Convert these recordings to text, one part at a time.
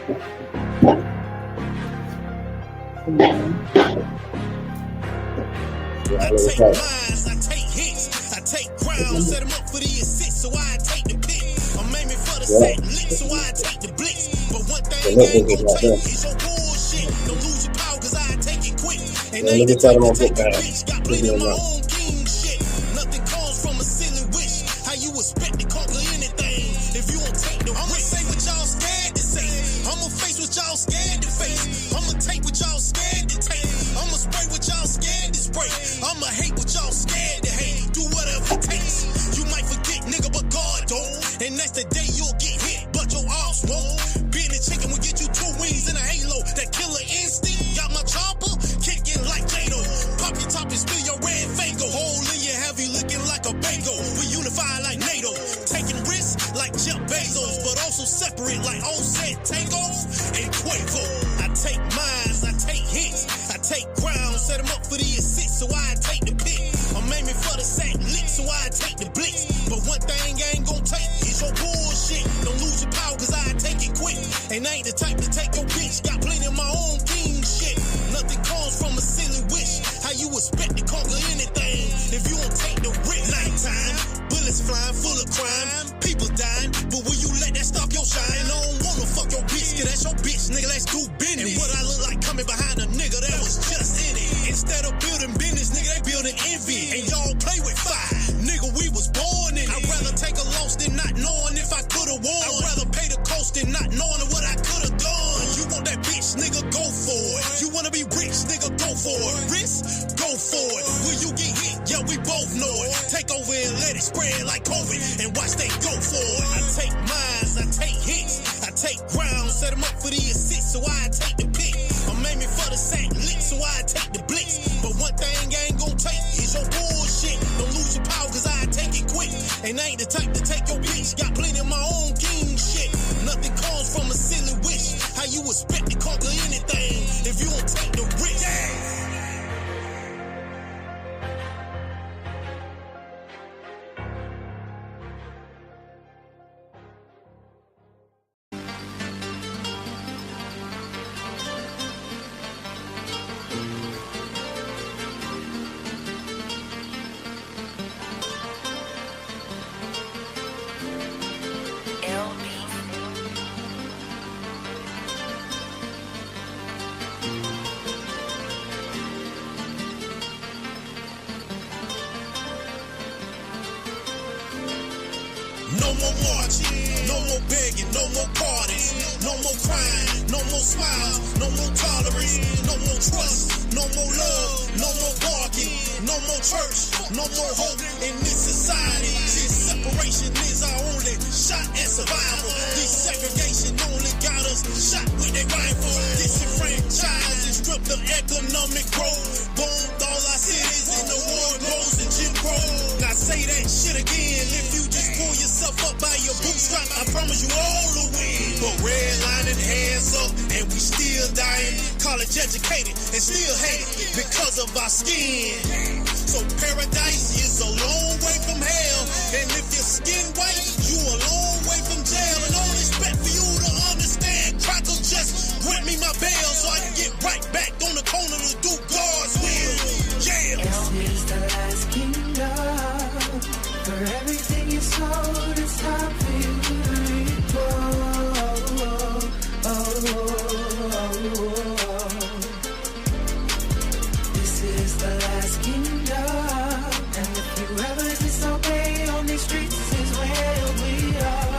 I take mines, I take hits, I take crowns, set them up for the assist, so I take the pick. I'm aiming for the sack lick, so I take the blitz. But one thing I ain't gon' take is your bullshit. Don't lose your power, cause I take it quick. And I ain't the type to take a bitch, got plenty of my own king shit. Nothing comes from a silly wish. How you expect to conquer anything if you don't take the risk? I'ma say what y'all scared to say. I'ma face what y'all scared to face. I'ma take what y'all scared to take. I'ma spray what y'all scared to spray. I'ma hate what y'all scared to hate. Do whatever it takes. You might forget, nigga, but God don't. And that's the day you'll get hit, but your arms won't. Being a chicken will get you 2 wings and a halo. That killer instinct got my chopper kicking like Jado. Pop your top and spill your red Fago. Hole in your heavy looking like a Bago. We unify like NATO. Taking risks like Jeff Bezos, but also separate like Offset, Takeoff, and Quavo. I take mines, I take hits, I take ground, set them up for the assist, so I take the pick. I'm aiming for the sack lick, so I take the blitz. But one thing I ain't gon' take is your bullshit. Don't lose your power, cause I take it quick. And I ain't the type to take your bitch, got plenty of my own king shit. Nothing comes from a silly wish. How you expect to conquer anything if you don't take the risk? Nighttime, bullets flying, full of crime, people dying, but will you let that stop your shine? I don't wanna fuck your bitch, cause that's your bitch, nigga, let's do business. And what I look like coming behind a nigga that was just in it. Instead of building business, nigga, they building envy. And y'all play with fire, nigga, we was born in it. I'd rather take a loss than not knowing if I could've won. I'd rather pay the cost than not knowing what I could've done. You want that bitch, nigga, go for it. You wanna be rich, nigga, go for it. Risk, go for it. Will you get hit? Yeah, we both know it. Take over and let it spread like COVID, and watch they go for it. I take mines, I take hits, I take ground, set them up for the assist, so I take the pick. I'm aiming for the sack lick, so I take the blitz. But one thing I ain't gon' take is your bullshit. Don't lose your power, cause I take it quick. And I ain't the type to take your bitch, got plenty of my own king shit. Nothing comes from a silly wish. How you expect to conquer anything if you don't take the risk? No more marching, no more begging, no more parties, no more crying, no more smiles, no more tolerance, no more trust, no more love, no more barking, no more church, no more hope in this society. This separation is our only shot at survival. This segregation only got us shot with a rifle. Disenfranchised and stripped of economic growth. Bombed all our cities in the war grows and Jim Crow. Now say that shit again if you just pull yourself up by your bootstrap. I promise you all will win. But redlining, hands up, and we still dying. College educated and still hated because of our skin. So paradise is a long way from hell. And if your skin white, you a long way from jail. And I don't expect for you to understand. Crackle, just grant me my bail so I can get right back on the corner to do God's will. Yeah. It's the last kingdom. For everything you sold, it's time for you to reap. This is the last kingdom. And if you ever disobey on these streets, is where we are.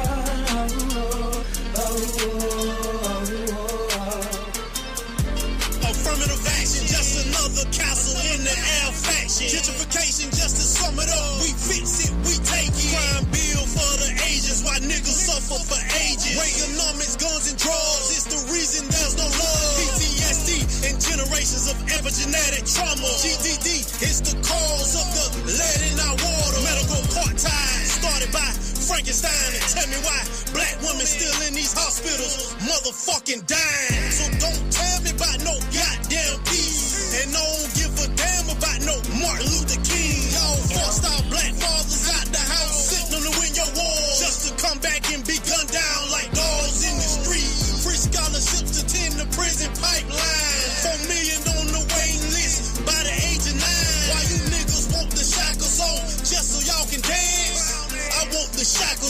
Affirmative action, just another castle in the air faction. Gentrification, just to sum it up, we fix it, we take it. Crime bill for the ages, why niggas suffer for ages. Reaganomics, guns and drugs, it's the reason there's no love. PTSD and generations of epigenetic trauma. GDD is the cause of the lead in our water. Medical apartheid started by Frankenstein. And tell me why black women still in these hospitals motherfucking dying. So don't tell me about no goddamn peace. And don't give a damn about no Martin Luther King. Y'all forced our black fathers out the house, sitting on the win your war, just to come back and be gunned down like dogs in the street. Free scholarship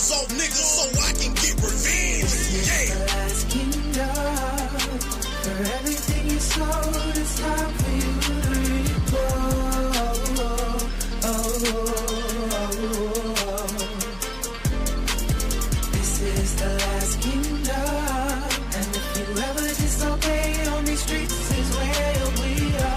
soft niggas so I can get revenge. Yeah. The last kingdom. For everything you sold, it's time for you to reap. This is the last kingdom. And if you ever disobey on these streets is where we are.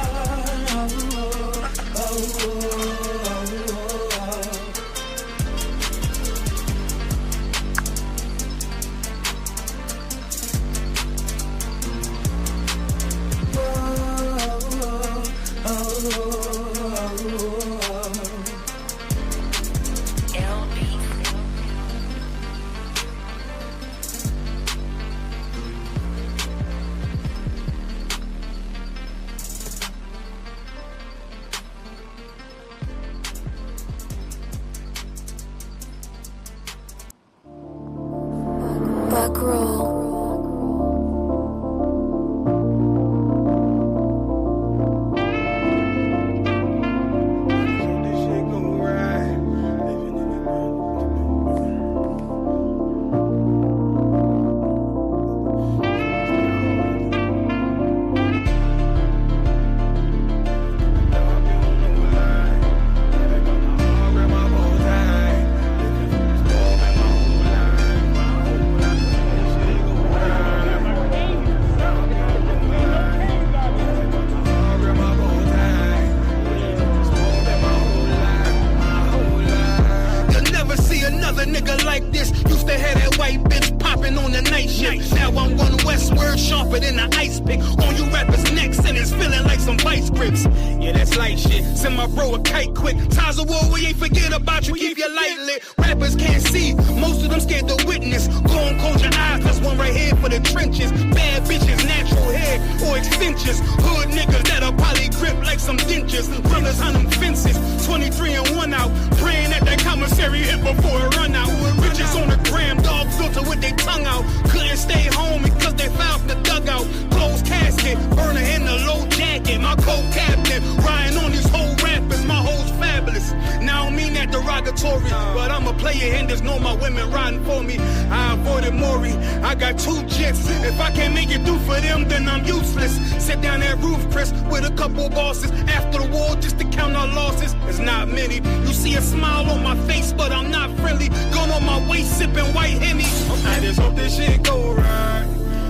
But I'm a player and there's no more women riding for me. I avoided Maury, I got 2 jets. If I can't make it through for them, then I'm useless. Sit down that roof, Chris, with a couple bosses. After the war, just to count our losses. It's not many. You see a smile on my face, but I'm not friendly. Gun on my waist, sipping white Henny. I just hope this shit go right.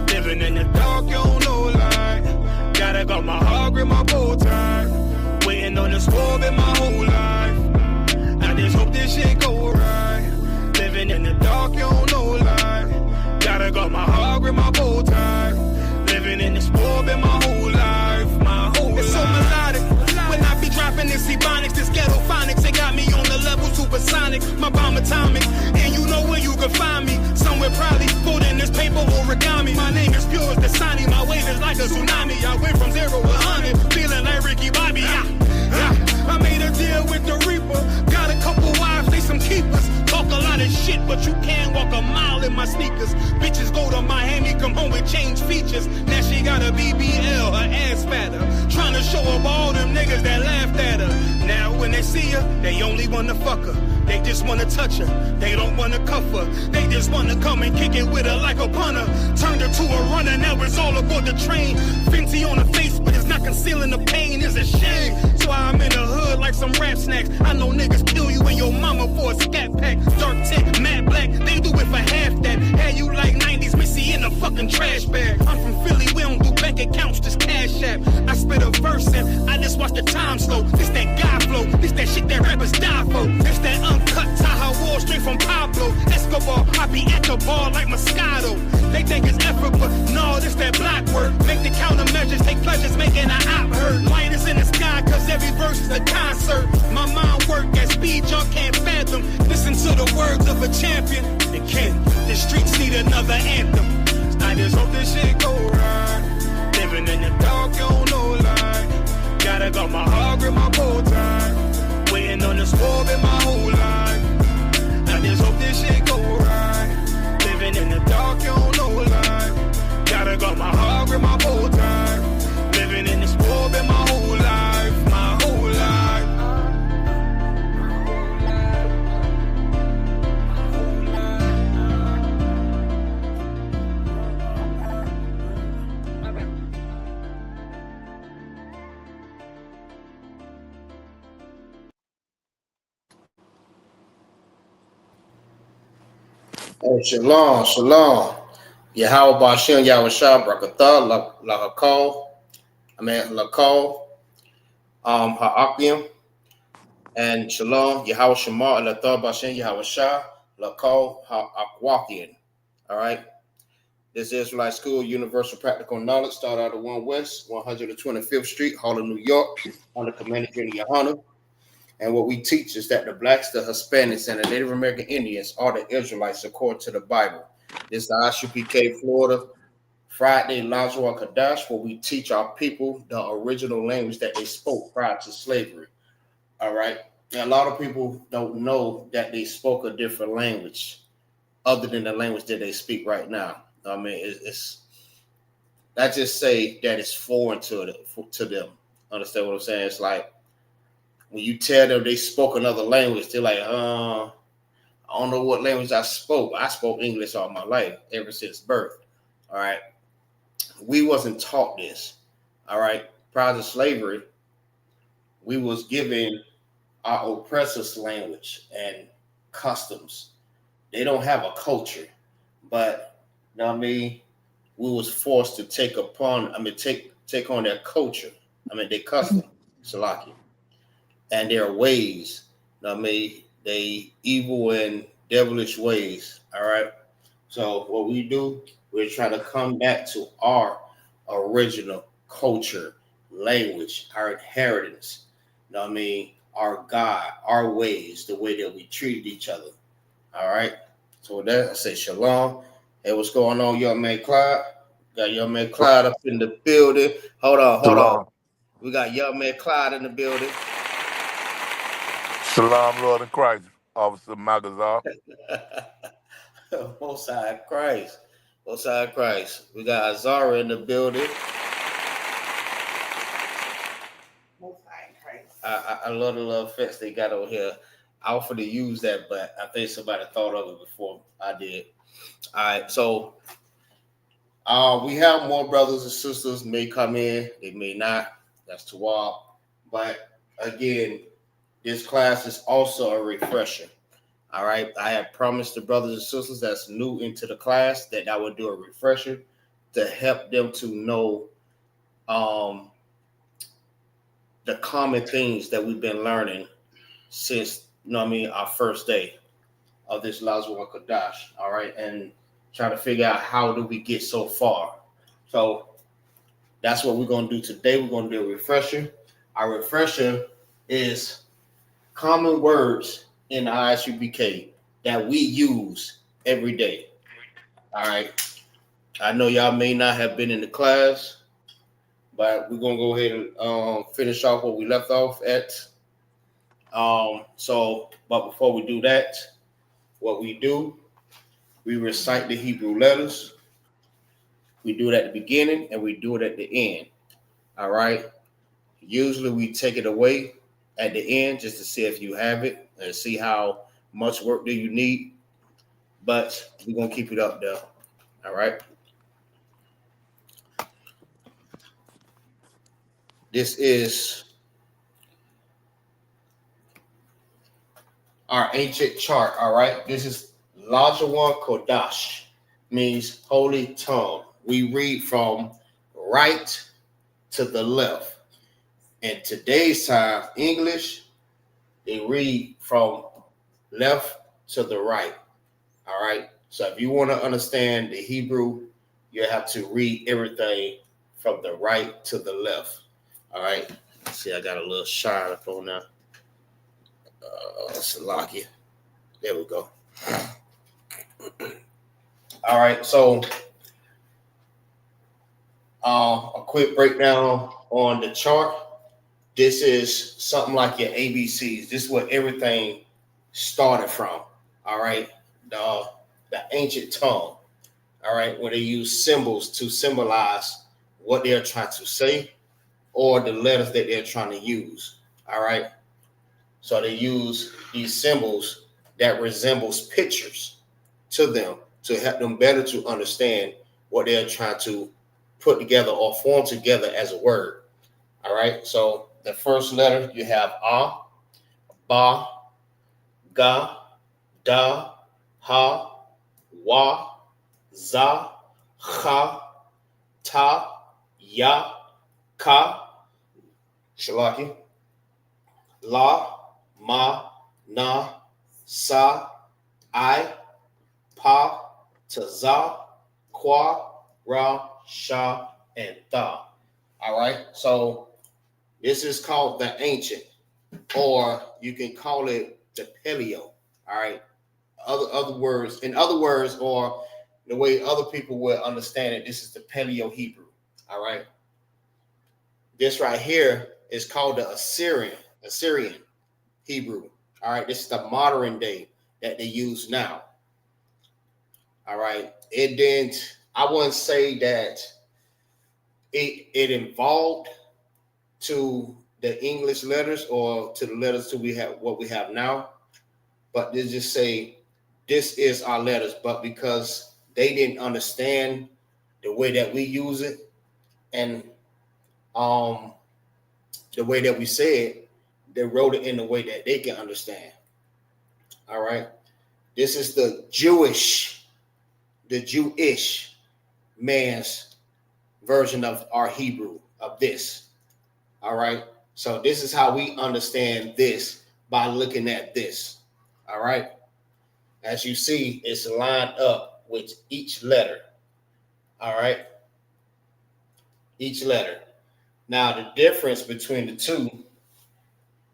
Living in the dark, you don't know light. Gotta got my heart, grip my bow tie. Waiting on the squab in my whole life. I just hope this shit go right. Living in the dark, you don't know light. Gotta got my heart, grip my bow tie. Living in the squab in my whole life. My whole life. It's so melodic. When I be dropping this Ebonics, this ghetto phonics, they got me on the level supersonic. My bomb atomic, and you know where you can find me. Somewhere probably folding this paper origami. My name is pure as the Dasani. My wave is like a tsunami. I went from 0 to 100, feeling like Ricky Bobby. I made a deal with the Reaper. Got a couple wives, they some keepers. Talk a lot of shit, but you can't walk a mile in my sneakers. Bitches go to Miami, come home with change features. Now she got a BBL, her ass fatter. Trying to show up all them niggas that laughed at her. Now when they see her, they only wanna fuck her. They just wanna touch her, they don't wanna cuff her. They just wanna come and kick it with her like a punter. Turned her to a runner, now it's all aboard the train. Fenty on her face, but it's not concealing the pain, it's a shame. So I'm in the hood like some rap snacks. I know niggas kill you and your mama for a scat pack. Dark tint, matte black, they do it for half that. Had you like 90s Missy in a fucking trash bag. I'm from Philly, we don't do bank accounts, just cash app. I spit a verse and I just watch the time slow. This that guy flow, this that shit that rappers die for. This that uncut Taha Wall straight from Pablo Escobar. I be at the bar like Moscato. They think it's effort, but no, this that black work. Make the countermeasures, take pleasures, making an op hurt. Lighters in the sky, cause every verse is a concert. My mind work at speed y'all can't fathom. Listen to the words of a champion. They can't, the streets need another anthem. I just hope this shit go right. Living in the dark, you don't know light. Gotta got my heart, grip my bow tie. Waiting on the squab in my whole life. I just hope this shit go right. Living in the dark, you don't know light. Gotta got my heart, grip my bow tie. Living in the squab in my whole life. My whole life. My whole life. Hey, shalom, shalom. Yahweh Bashem, Yahweh Shah, Brakatah, Lahakal, Lakal, Ha'akim, and shalom, Yahweh Shema, Alathar Bashem, Yahweh Shah, Lakal, Ha'akwakian. All right. This Israelite School, Universal Practical Knowledge, start out of 1 West, 125th Street, Harlem, New York, on the community of YAHANNA. And what we teach is that the blacks, the Hispanics, and the Native American Indians are the Israelites according to the Bible. This is the Isupk, Florida, Friday, Lashawan Qadash, where we teach our people the original language that they spoke prior to slavery. All right. And a lot of people don't know that they spoke a different language other than the language that they speak right now. I mean, it's I just say that it's foreign to them. Understand what I'm saying? It's like when you tell them they spoke another language, they're like, I don't know what language I spoke. I spoke English all my life, ever since birth. All right. We wasn't taught this. All right. Prior to slavery, we was given our oppressors' language and customs. They don't have a culture, but you know what I mean, we was forced to take on their culture. Their custom, Salaki, and their ways. You know what I mean, they evil and devilish ways. All right. So what we do, we're trying to come back to our original culture, language, our inheritance. You know what I mean? Our God, our ways, the way that we treated each other. All right. So with that, I say shalom. Hey, what's going on, young man Clyde? Got young man Clyde up in the building. Hold on. We got young man Clyde in the building. Shalom, Lord in Christ, Officer MAGAZAR. Most High Christ. We got Azara in the building. I love the little effects they got over here. I offered to use that, but I think somebody thought of it before I did. All right, so we have more brothers and sisters may come in, they may not. That's to all. But again, this class is also a refresher. All right, I have promised the brothers and sisters that's new into the class that I would do a refresher to help them to know the common things that we've been learning since, our first day of this Lashawan Qadash. All right, and try to figure out how do we get so far. So that's what we're going to do today. We're going to do a refresher. Our refresher is common words in the Isupk that we use every day. All right. I know y'all may not have been in the class, but we're going to go ahead and finish off what we left off at. But before we do that, what we do, we recite the Hebrew letters. We do it at the beginning and we do it at the end. All right. Usually we take it away at the end just to see if you have it and see how much work do you need. But we're going to keep it up there. All right. This is our ancient chart. All right. This is Lashawan Qadash, means holy tongue. We read from right to the left. In today's time, English, they read from left to the right. All right. So if you want to understand the Hebrew, you have to read everything from the right to the left. All right. See, I got a little shine up on that. Salaki. There we go. All right. So a quick breakdown on the chart. This is something like your ABCs. This is where everything started from. All right. The ancient tongue. All right. Where they use symbols to symbolize what they're trying to say or the letters that they're trying to use. All right. So they use these symbols that resembles pictures to them to help them better to understand what they're trying to put together or form together as a word. All right. So the first letter you have A, Ba, Ga, Da, Ha, wa, za, ha, ta, ya, ka, shalaki, la, ma, na, sa, I, pa, taza, kwa, ra, sha, and tha. All right, so this is called the ancient, or you can call it the paleo. All right, other words, in other words, or the way other people will understand it, this is the Paleo Hebrew. All right, this right here is called the Assyrian Hebrew. All right, this is the modern day that they use now. All right, it didn't. I wouldn't say that it involved to the English letters or to the letters to we have what we have now, but they just say this is our letters. But because they didn't understand the way that we use it and the way that we say it, they wrote it in the way that they can understand. All right, this is the Jewish man's version of our Hebrew of this. All right, so this is how we understand this by looking at this. All right, as you see, it's lined up with each letter. All right, each letter. Now the difference between the two,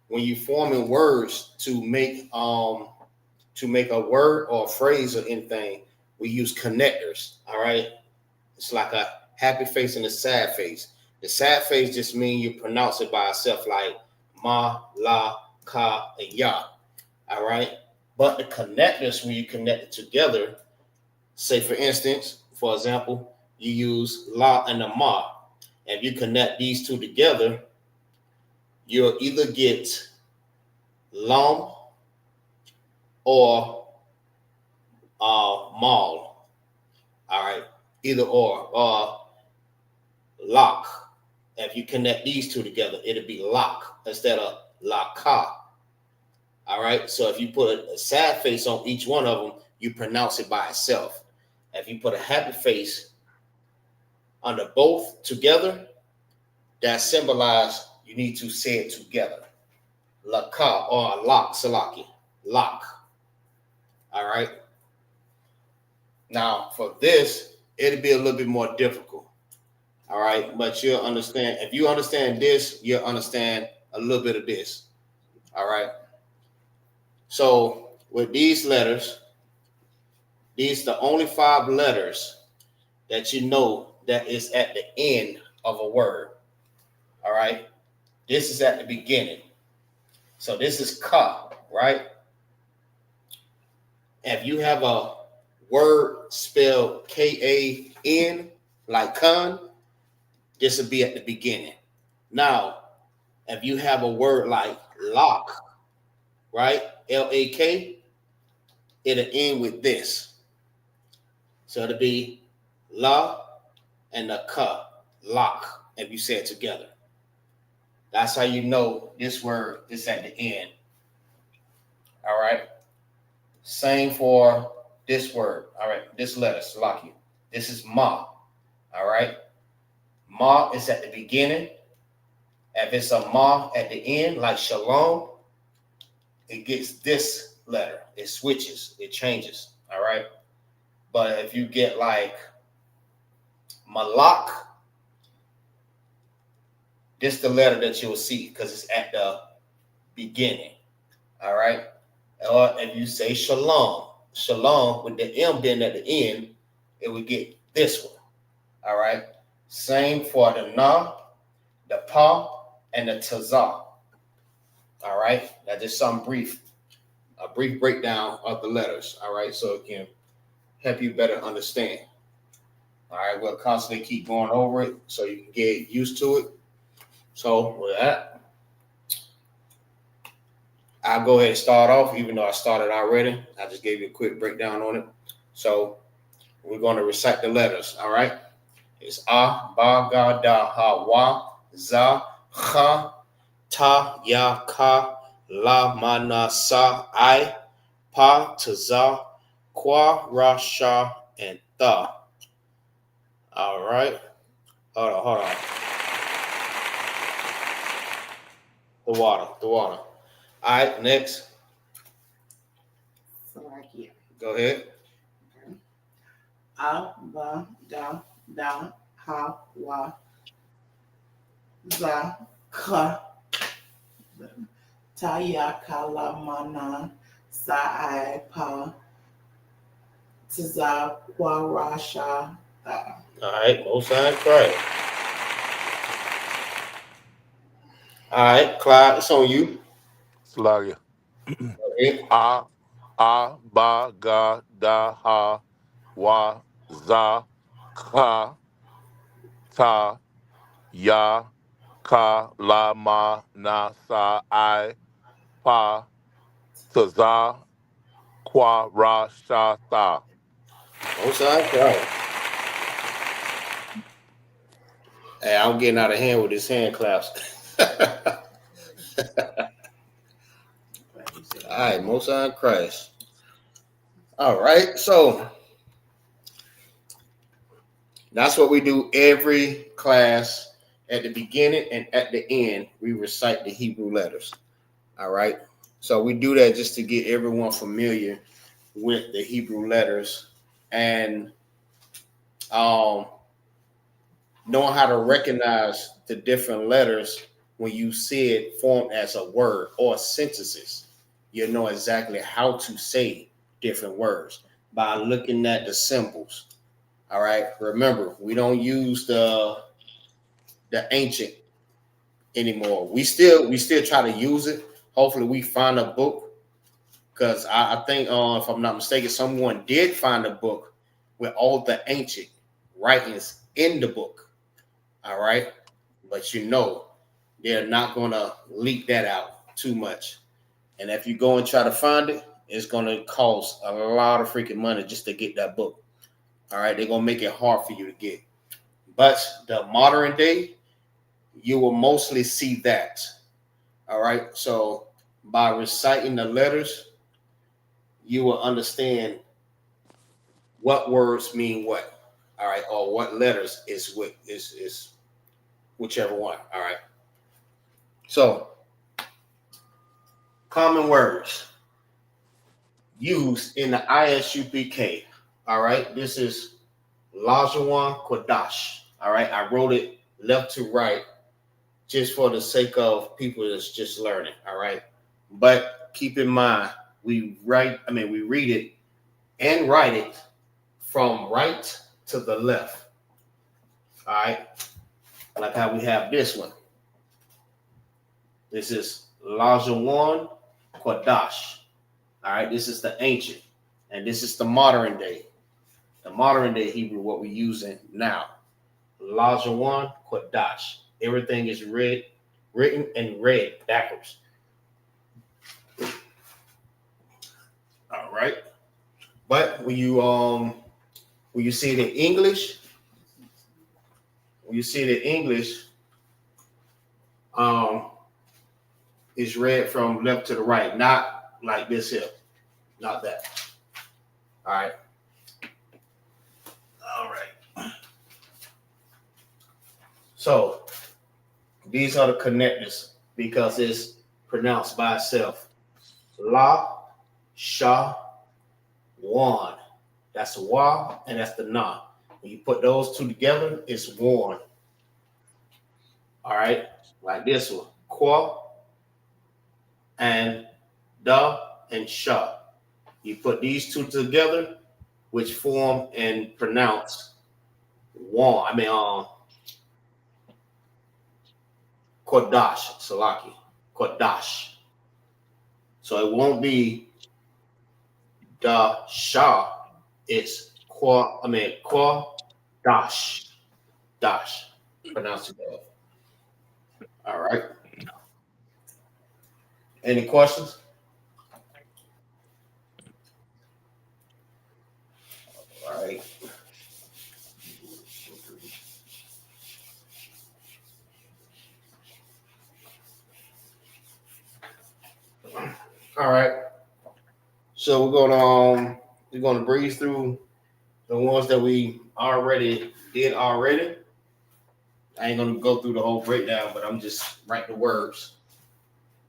when you forming words to make a word or a phrase or anything, we use connectors. All right, it's like a happy face and a sad face. The sad face just means you pronounce it by itself, like ma, la, ka, and ya. All right. But the connectors, when you connect it together, say for instance, for example, you use la and a ma. If you connect these two together, you'll either get lam or mal. All right. Either or lock. If you connect these two together, it'll be lock instead of laka. All right. So if you put a sad face on each one of them, you pronounce it by itself. If you put a happy face under both together, that symbolize you need to say it together. Laka or lock, salaki. Lock. All right. Now for this, it'll be a little bit more difficult. All right, but you'll understand. If you understand this, you'll understand a little bit of this. All right. So with these letters, these the only 5 letters that you know that is at the end of a word. All right. This is at the beginning. So this is ka, right? If you have a word spelled K-A-N, like kan, this will be at the beginning. Now, if you have a word like lock, right? L-A-K, it'll end with this. So it'll be la and the ka, lock, if you say it together. That's how you know this word is at the end. All right. Same for this word. All right. This letter, salaki. This is ma. All right. Ma is at the beginning. If it's a ma at the end, like shalom, it gets this letter. It switches. It changes. All right. But if you get like malak, this is the letter that you'll see because it's at the beginning. All right. Or if you say shalom, shalom with the M being at the end, it would get this one. All right. Same for the na, the pa, and the tazah. All right. That's just a brief breakdown of the letters. All right. So it can help you better understand. All right. We'll constantly keep going over it so you can get used to it. So with that, I'll go ahead and start off, even though I started already. I just gave you a quick breakdown on it. So we're going to recite the letters. All right. It's a, ba, ga, da, ha, wa, za, ha, ta, ya, ka, la, ma, na, sa, I, pa, ta, za, Kwa, Ra, Sha, and Tha. All right. Hold on. The water. All right, next. Salakia. Go ahead. Okay. A, ba, da, ha, wa, za, ka, ta, ya, ka, la, ma, na, sa, I, pa, tza, kwa, ra, sha, tha. All right, both sides correct. All right, Clyde, it's on you. Slagia. Okay. Ba, ga, da, ha, wa, za, ka, ta, ya, ka, la, ma, na, sa, I, pa, taza, kwa, ra, sha, tha. Both sides correct. Hey, I'm getting out of hand with this hand claps. All right, most on Christ. All right, so that's what we do every class. At the beginning and at the end, we recite the Hebrew letters. All right, so we do that just to get everyone familiar with the Hebrew letters and knowing how to recognize the different letters when you see it formed as a word or sentences. You know exactly how to say different words by looking at the symbols. All right. Remember, we don't use the ancient anymore. We still try to use it. Hopefully, we find a book because I think, if I'm not mistaken, someone did find a book with all the ancient writings in the book. All right, but they're not gonna leak that out too much. And if you go and try to find it, it's gonna cost a lot of freaking money just to get that book. All right, they're gonna make it hard for you to get. But the modern day, you will mostly see that. All right, so by reciting the letters, you will understand what words mean what. All right, or what letters is whichever one. All right. So common words used in the ISUPK. All right, this is Lashawan Qadash. All right, I wrote it left to right just for the sake of people that's just learning. All right, but keep in mind we read it and write it from right to the left. All right, like how we have this one. This is Lashawan Qadash. All right, this is the ancient, and this is the modern day. The modern day Hebrew, what we're using now. Lashawan Qadash. Everything is written and read backwards. All right. But when you see it in English, it's read from left to the right, not like this here. Not that. All right. So these are the connectors because it's pronounced by itself. La, Sha, Wan. That's the Wa and that's the Na. When you put those two together, it's one. All right, like this one. Kwa and Da and Sha. You put these two together, which form and pronounce Wan. Qadash, Salaki. Qadash. So it won't be Da Sha. It's Dash. Dash. Pronounce it that. All right. Any questions? All right. All right. So we're going to we're going to breeze through the ones that we already did already. I ain't going to go through the whole breakdown, but I'm just writing the words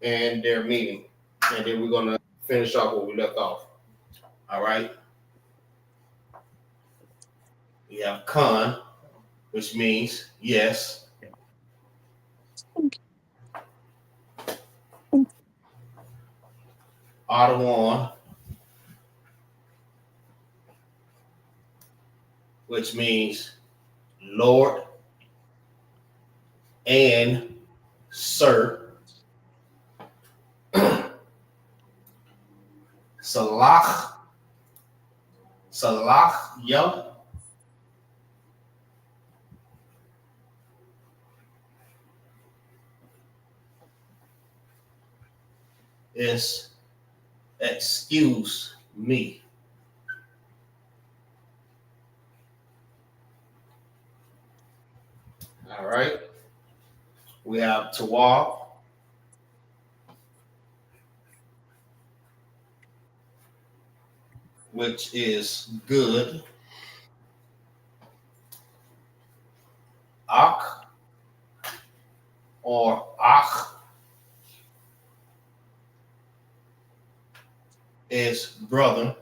and their meaning. And then we're going to finish off where we left off. All right. We have con, which means yes. Adawan, which means Lord and Sir. Salah, ya, is excuse me. All right. We have Tawab, which is good. Ak or Ach is brother.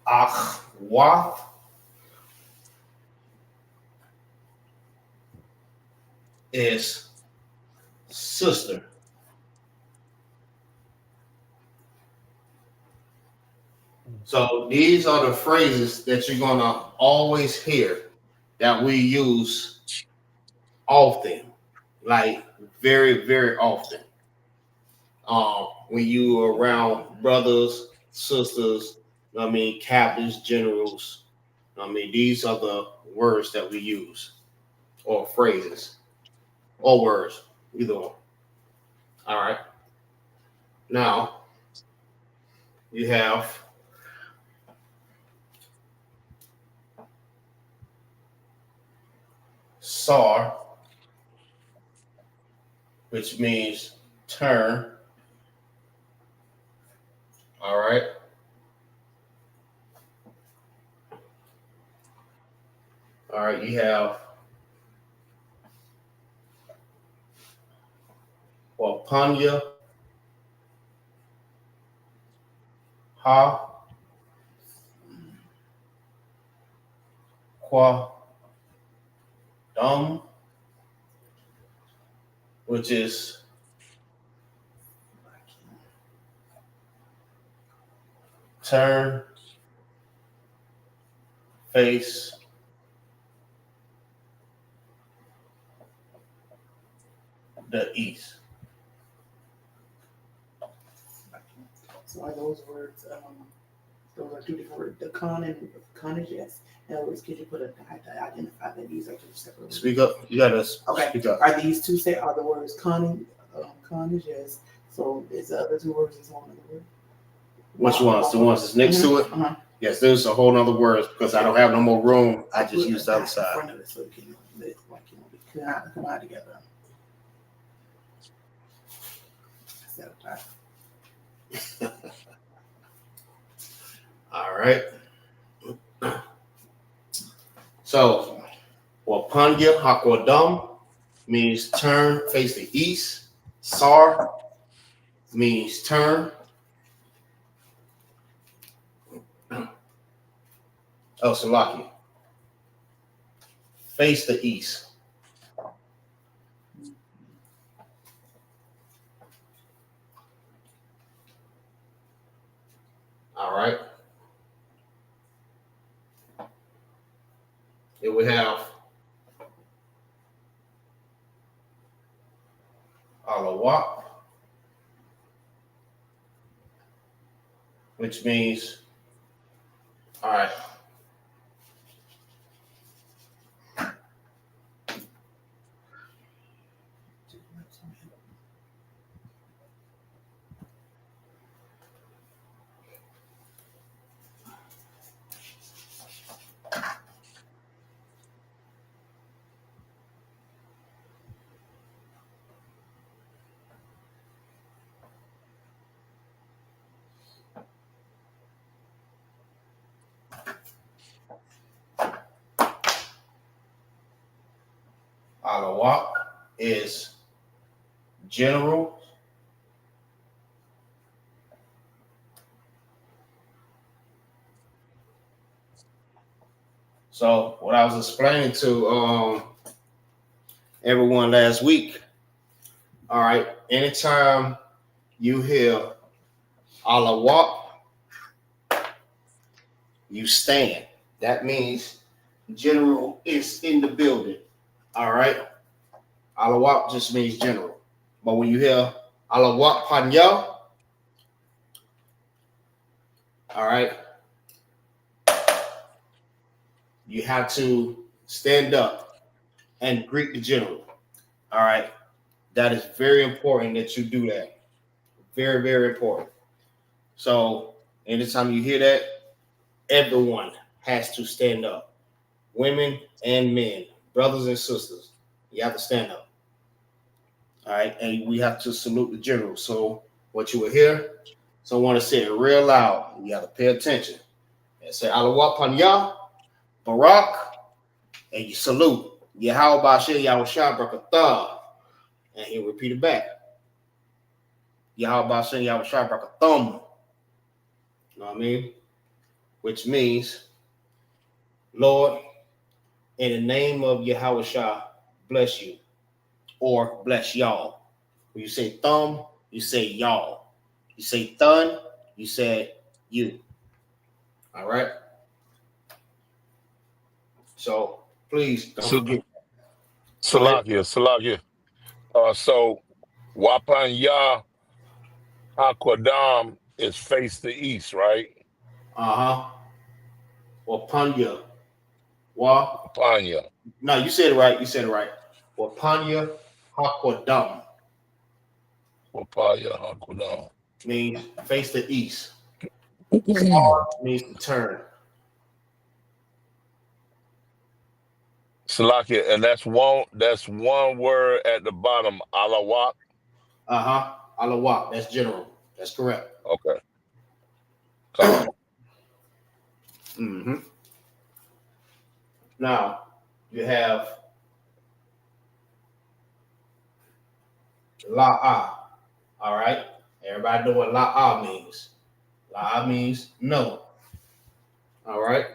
Akhwa is sister. So these are the phrases that you're going to always hear that we use often, like very, very often. When you are around brothers, sisters, captains, generals, these are the words that we use, or phrases, or words, either one. All right. Now, you have SAR, which means turn. All right. All right, you have Wapanya, Ha, Kwa, Dum, which is turn, face, the east. So are those words, those are two different words. The con is yes. In other words, could you put a dot to identify that these are two separate words? Speak up. You gotta okay. Speak up. Are these two are the words con is yes. So is the other two words is one of the words? Which ones? The ones that's next to it? Uh-huh. Yes, there's a whole nother words because I don't have no more room. I just use the other side. In front of it so it can come out together. All right. So, Wapanya Hakwadam means turn, face the east. Sar means turn. Oh, Salaki. Face the east. All right. Here we have Alawak, which means, all right. Alawak is general. So what I was explaining to everyone last week, all right, anytime you hear Alawak, you stand. That means general is in the building. All right. Alawak just means general. But when you hear Alawak Panya, all right, you have to stand up and greet the general. All right. That is very important that you do that. Very, very important. So anytime you hear that, everyone has to stand up. Women and men, brothers and sisters, you have to stand up. All right. And we have to salute the general. So what you will hear, someone to say it real loud. You have to pay attention. And say Alawak Panya, Barak, and you salute. Yahweh Bashe Yahusha Brakatah. And he'll repeat it back. Yahweh Bashe Yahusha Brakathum. You know what I mean? Which means, Lord, in the name of Yahusha, bless you. Or bless y'all. When you say thumb, you say y'all. You say thun, you say you. All right? So please don't forget. Salakia. So Wapanya Hakwadam is face the east, right? Wapanya. Wa. Panya. No, you said it right. Wapanya Hakwadam Wapanya Hakwadam. means face the east. Means to turn. Salakia, and that's one word at the bottom, Alawak. Alawak. That's general. That's correct. Okay. Come on. Now you have La'ah. All right. Everybody know what La'ah means. La'ah means no. All right.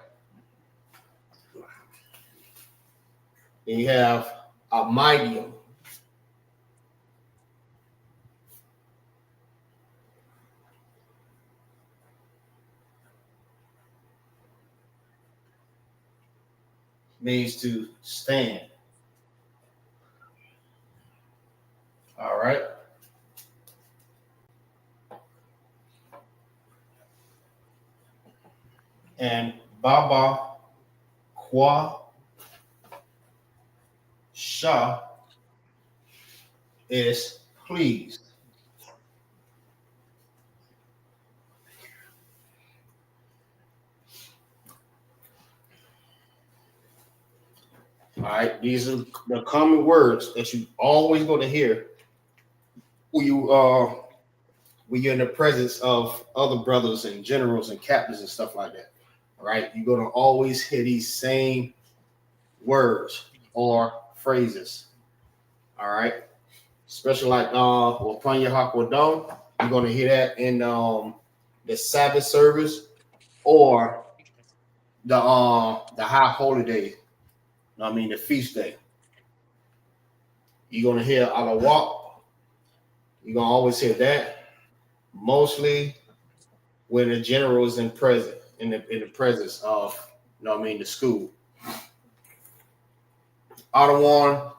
Then you have Amidium. Means to stand. All right. And Baba Kwa Shah is pleased. All right, these are the common words that you always going to hear when you're in the presence of other brothers and generals and captains and stuff like that. All right, you're going to always hear these same words or phrases. All right, especially like Wapanya Hakwadam, you're going to hear that in the Sabbath service or the high holy day. I mean the feast day. You're gonna hear Alawak. You're gonna always hear that. Mostly when the general is in the presence of, the school. Ottawa,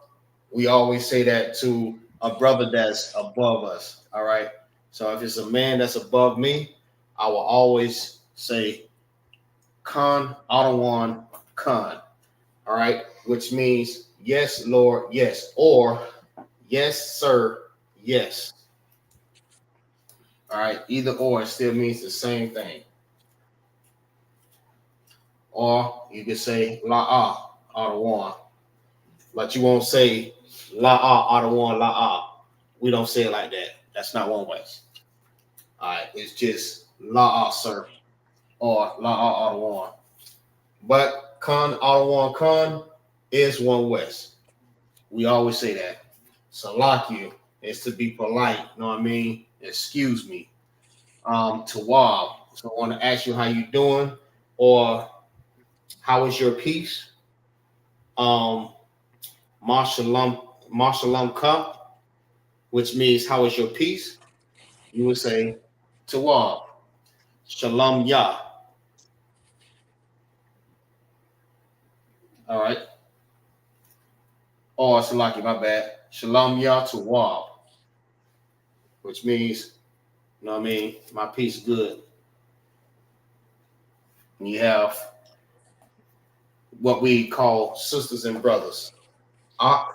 we always say that to a brother that's above us. All right. So if it's a man that's above me, I will always say Khan, Ottawa, Khan. All right, which means yes, Lord, yes, or yes, sir, yes. All right, either or it still means the same thing. Or you can say la'ah, Ottawa, but you won't say la'ah, Ottawa, la'ah. We don't say it like that. That's not one way. All right, it's just la'ah, sir, or la'ah, Ottawa. But Khan, Ottawa, Khan is one west, We always say that. Salakia is to be polite. You know what I mean? Excuse me. Tawab. So I want to ask you how you doing, or how is your peace? Marshalom Cup, which means how is your peace? You would say Tawab. Shalom Yah. All right. Oh, Salaki, my bad. Shalom Yah Tawab, which means, you know what I mean, my peace good. And you have what we call sisters and brothers. Akh,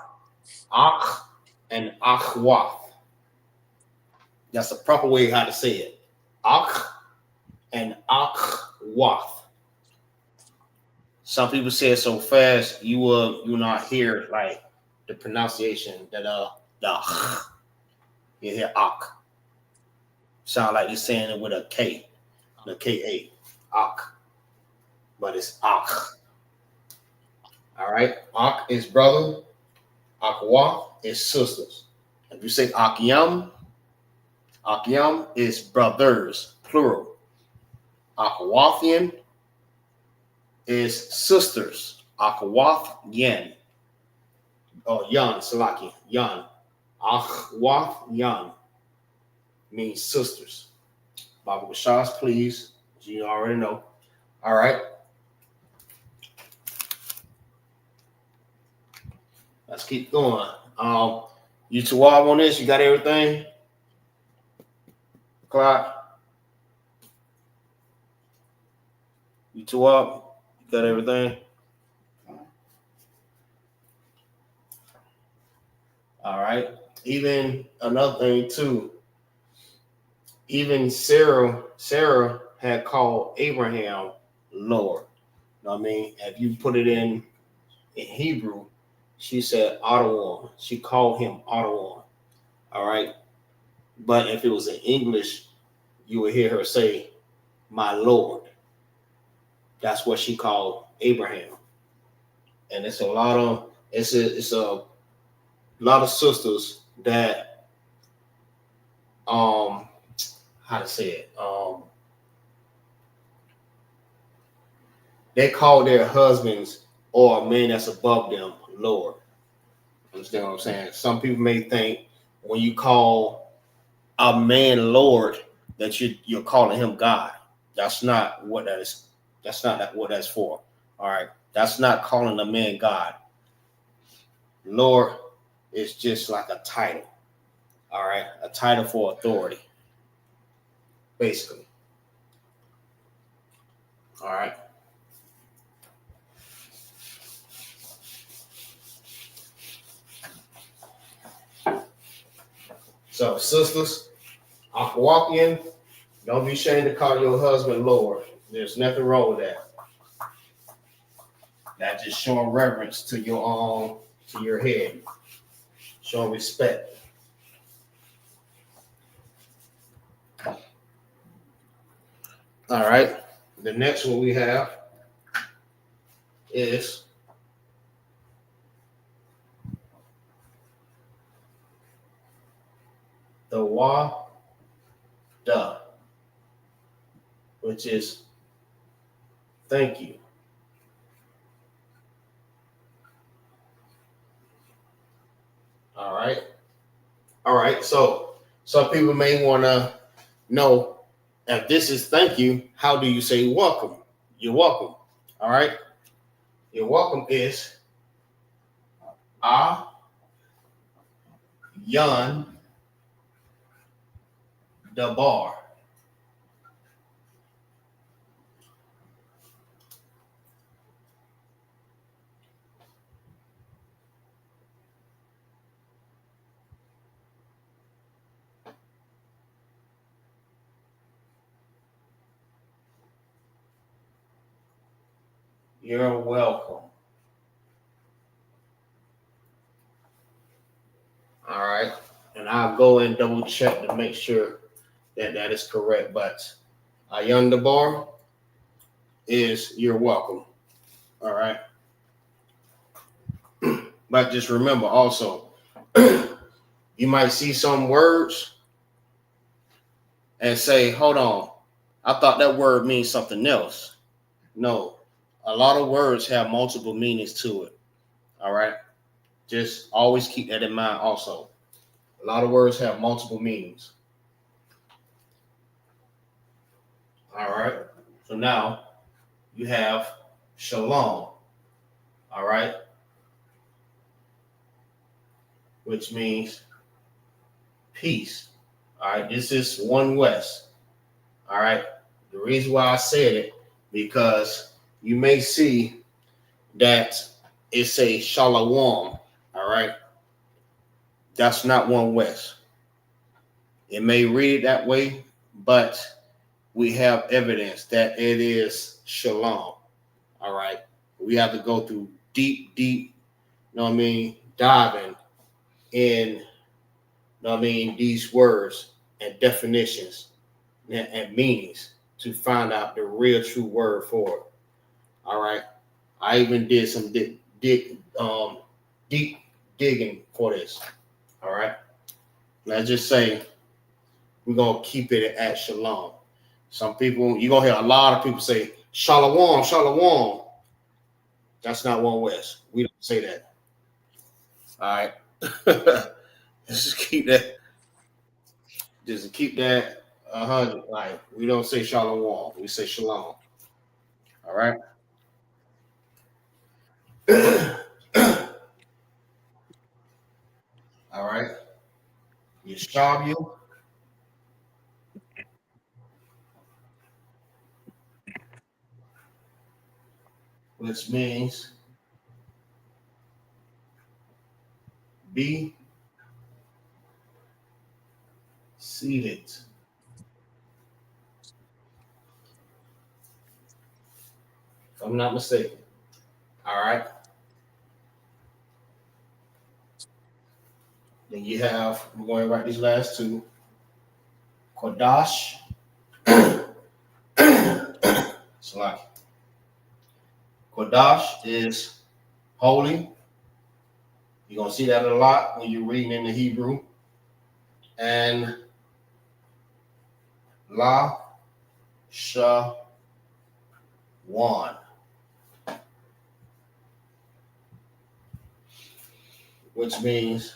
and Akhwath. That's the proper way how to say it. Akh and Akhwath. Some people say it so fast you will not hear like the pronunciation that the you hear Akh. Sound like you're saying it with a K, the K-A, Akh. But it's Akh. All right. Akh is brother. Akhwath is sisters. If you say Akyam is brothers, plural. Akhwathian is sisters. Akhwath Yen. Oh, Yan, Salaki. Yan. Akhwath Yan means sisters. Baba Bashas, please. You already know. All right. Let's keep going. You Tawab on this? You got everything? Clock? You Tawab? You got everything? All right. Even another thing too. Even Sarah had called Abraham Lord. You know what I mean? If you put it in Hebrew, she said Ottawan. She called him Ottawan. All right. But if it was in English, you would hear her say, my Lord. That's what she called Abraham. And it's a lot of sisters that how to say it? They call their husbands or a man that's above them Lord. Understand what I'm saying? Some people may think when you call a man Lord that you're calling him God. That's not what that is. That's not what that's for. All right. That's not calling a man God. Lord is just like a title. All right. A title for authority. Basically. All right. So, sisters, Aquapian, don't be ashamed to call your husband Lord. There's nothing wrong with that. That's just showing reverence to your head, showing respect. All right. The next one we have is the wa da, which is thank you. All right. All right. So some people may want to know if this is thank you, how do you say welcome? You're welcome. All right. Your welcome is Yan Dabar. You're welcome. All right. And I'll go and double check to make sure that that is correct. But Ayan Dabar is you're welcome. All right. But just remember also, you might see some words and say, hold on, I thought that word means something else. No, a lot of words have multiple meanings to it. All right. Just always keep that in mind also. A lot of words have multiple meanings. All right. So now you have shalom. All right. Which means peace. All right. This is one West. All right. The reason why I said it, because you may see that it's a shalom. All right. That's not one West. It may read it that way, but we have evidence that it is shalom. All right. We have to go through deep, you know what I mean, diving in, you know what I mean, these words and definitions and meanings to find out the real true word for it. All right. I even did some deep digging for this. All right. Let's just say we're going to keep it at shalom. Some people, you're going to hear a lot of people say, shalom, shalom. That's not one West. We don't say that. All right. Just keep that. Just keep that 100. Like, we don't say shalom. We say shalom. All right. All right. Yeshavu, which means be seated. If I'm not mistaken. All right. Then you have, I'm going to write these last two. Qadash. Salaki. Qadash is holy. You're going to see that a lot when you're reading in the Hebrew. And Lashawan, which means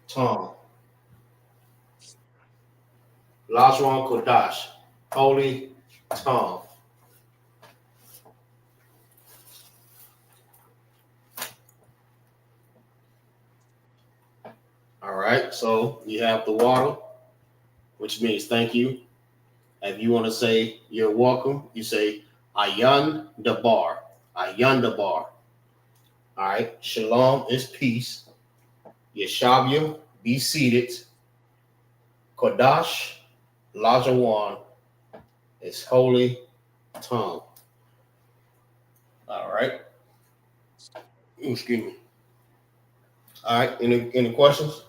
tongue. Lashawan Qadash, holy tongue. All right, so you have the water, which means thank you. If you want to say you're welcome, you say Ayan Dabar. Ayan Dabar. All right, Shalom is peace. Yeshavu, be seated. Qadash, Lajawan, is holy tongue. All right. Excuse me. All right, any questions?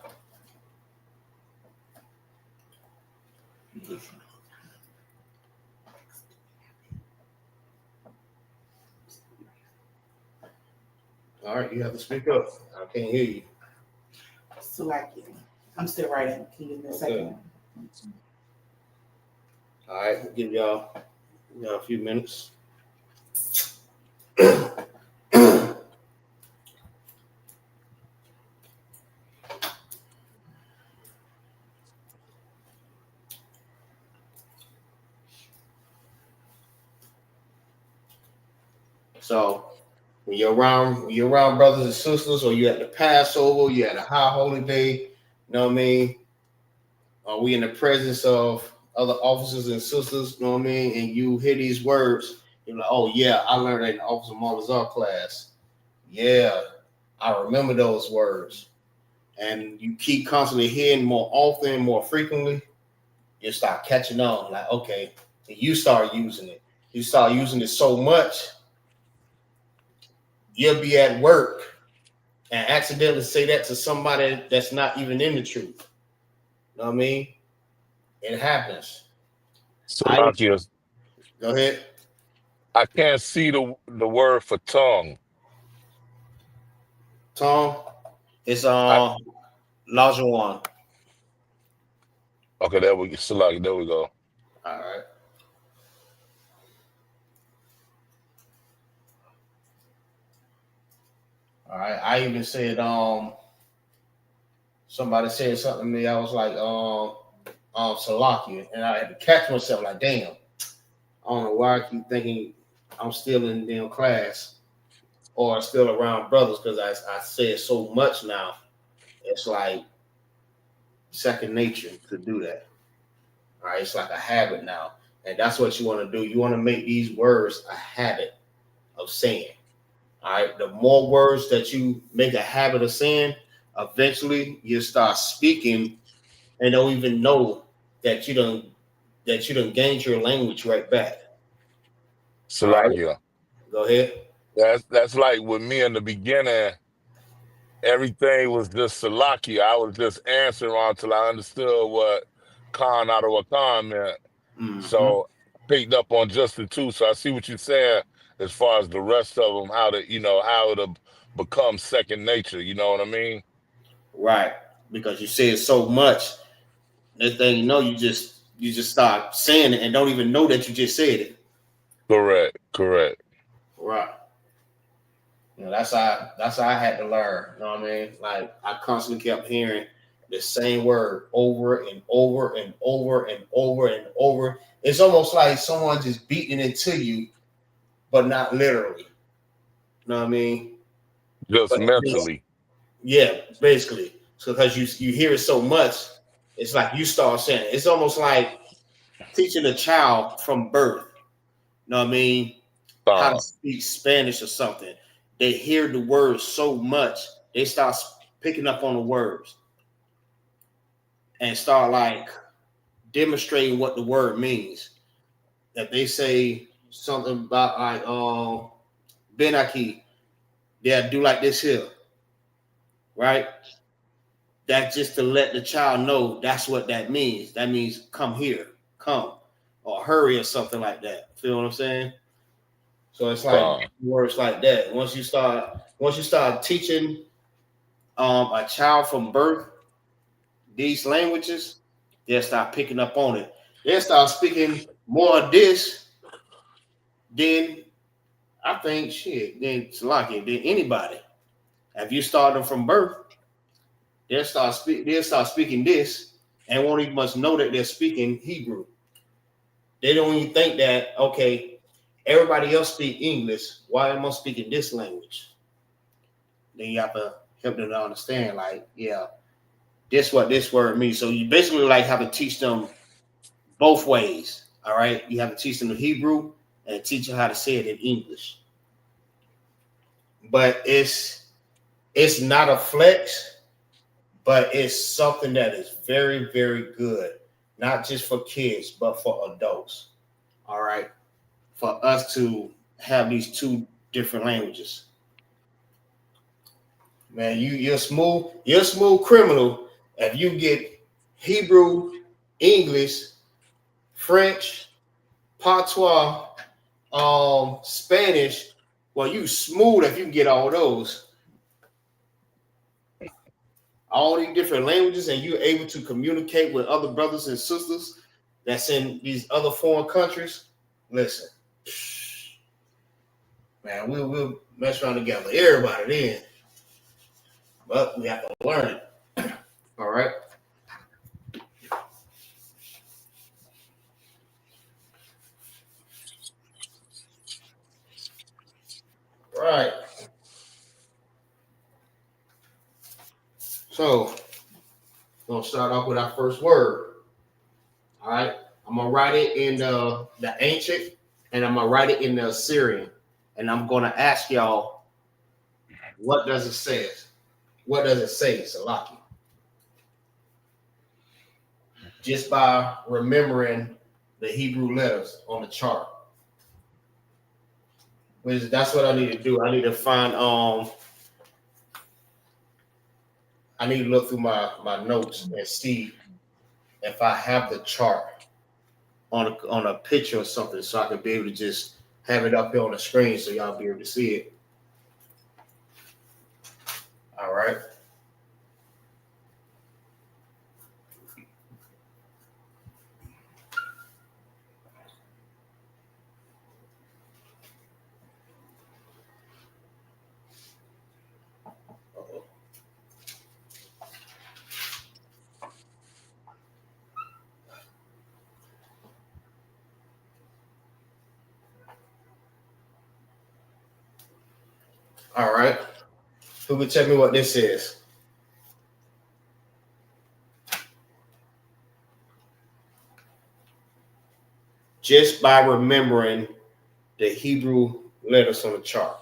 All right, you have to speak up. I can't hear you. So like, I'm still writing. Can you give me a second? All right, I'll give y'all a few minutes. So when you're around brothers and sisters, or you're at the Passover, you're at a high holy day, you know what I mean? Are we in the presence of other officers and sisters, you know what I mean? And you hear these words, you're like, oh yeah, I learned that in the Officer MAGAZAR class. Yeah, I remember those words. And you keep constantly hearing more often, more frequently, you start catching on, like, okay, and you start using it. You start using it so much, you'll be at work and accidentally say that to somebody that's not even in the truth. You know what I mean? It happens. Salakia, Go ahead. I can't see the word for tongue. Tom, it's I, Lashawan. okay, there we go. Salakia, there we go. All right. All right. I even said somebody said something to me. I was like Salakia, and I had to catch myself like, damn. I don't know why I keep thinking I'm still in damn class or still around brothers because I said so much now. It's like second nature to do that. All right, it's like a habit now, and that's what you want to do. You want to make these words a habit of saying. All right, the more words that you make a habit of saying, eventually you start speaking and don't even know that you don't gained your language right back. All right, Salakia. go ahead. That's like with me in the beginning. Everything was just Salakia. I was just answering until I understood what Khan out of what Khan meant. Mm-hmm. So I picked up on just the two. So I see what you're saying as far as the rest of them, how to, how to become second nature. You know what I mean? Right, because you say it so much. Next thing you know, you just start saying it and don't even know that you just said it. Correct. Correct. Right. You know, that's how I had to learn. You know what I mean? Like I constantly kept hearing the same word over and over and over and over and over. It's almost like someone just beating it to you, but not literally. You know what I mean? Just But mentally. yeah, basically. So because you hear it so much, it's like you start saying it. It's almost like teaching a child from birth. You know what I mean? How to Khan. speak Spanish or something. They hear the words so much, they start picking up on the words and start like demonstrating what the word means. If they say something about like Benaki, they'll do like this here, right? That's just to let the child know that's what that means. That means come here, come, or hurry or something like that. Feel what I'm saying? So it's like Khan. words like that. Once you start teaching a child from birth these languages, they'll start picking up on it. They'll start speaking more of this than I think than Salaki, than anybody. If you start them from birth, they'll start speaking this and won't even much know that they're speaking Hebrew. They don't even think that, okay, everybody else speak English. Why am I speaking this language? Then you have to help them to understand, like, yeah, this what this word means. So you basically like have to teach them both ways. All right. You have to teach them the Hebrew and teach them how to say it in English. But it's not a flex, but it's something that is very, very good, not just for kids, but for adults. All right. For us to have these two different languages. Man, you're a smooth criminal if you get Hebrew, English, French, patois, Spanish. Well, you smooth if you can get all those. All these different languages, and you're able to communicate with other brothers and sisters that's in these other foreign countries. Listen, man, we'll mess around together. Everybody then. But we have to learn it. All right. Right. So we're gonna start off with our first word. All right. I'm gonna write it in the ancient and I'm gonna write it in the Assyrian. And I'm gonna ask y'all, what does it say? What does it say, Salaki? Just by remembering the Hebrew letters on the chart. That's what I need to do. I need to find I need to look through my notes and see if I have the chart. on a picture or something so I can be able to just have it up here on the screen so y'all be able to see it. All right. All right. Who can tell me what this is? Just by remembering the Hebrew letters on the chart.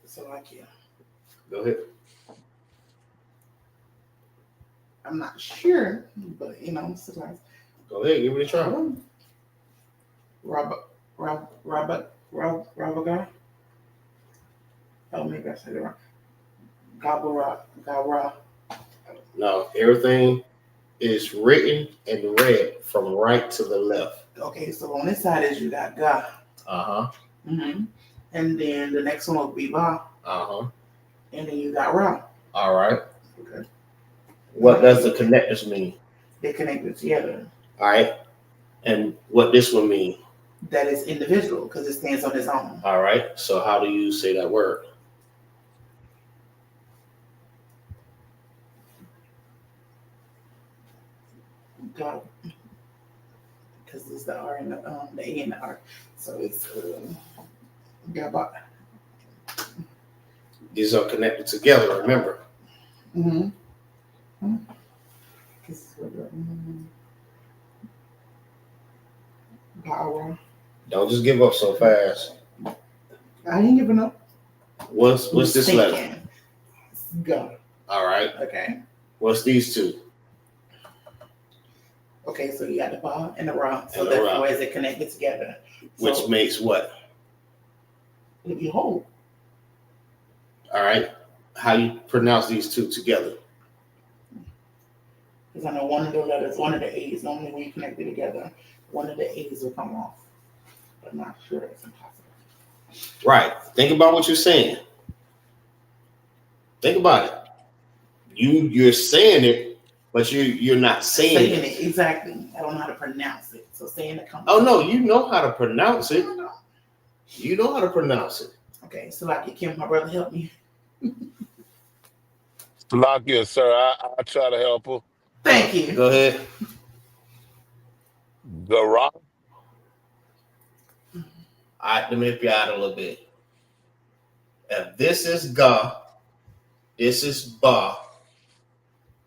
So like, yeah. Go ahead. I'm not sure, but you know, sometimes. Go ahead, give it a try. Rabaga. Oh, maybe I said it wrong. Gabra. No, everything is written and read from right to the left. Okay, so on this side is you got Ga. Uh-huh. Mm-hmm. And then the next one will be Ba. Uh-huh. And then you got Ra. All right. Okay. What does the connectors mean? They connected together. All right. And what this one mean? That is individual because it stands on its own. All right. So how do you say that word? God. Because it's the R and the A and the R. So it's Gaba. These are connected together, remember. Mm-hmm. Don't just give up so fast. I ain't giving up. What's this letter? Go. All right. Okay. What's these two? Okay, so you got the Ba and the Ra. So And the therefore, Ra. is it connected together? Which So, makes what? if you hold. All right. How you pronounce these two together? Because I know one of the letters, one of the A's, normally when you connect it together, one of the A's will come off. But I'm not sure it's impossible. Right. Think about what you're saying. Think about it. You're saying it, but you're not saying it. Exactly. I don't know how to pronounce it. So saying it comes. Oh no, you know how to pronounce it. You know how to pronounce it. Okay, so like Kim, my brother, help me. Salakia, sir, I try to help her. Thank you. Go ahead. Garah. All right, let me help you out a little bit. If this is Ga, this is Ba,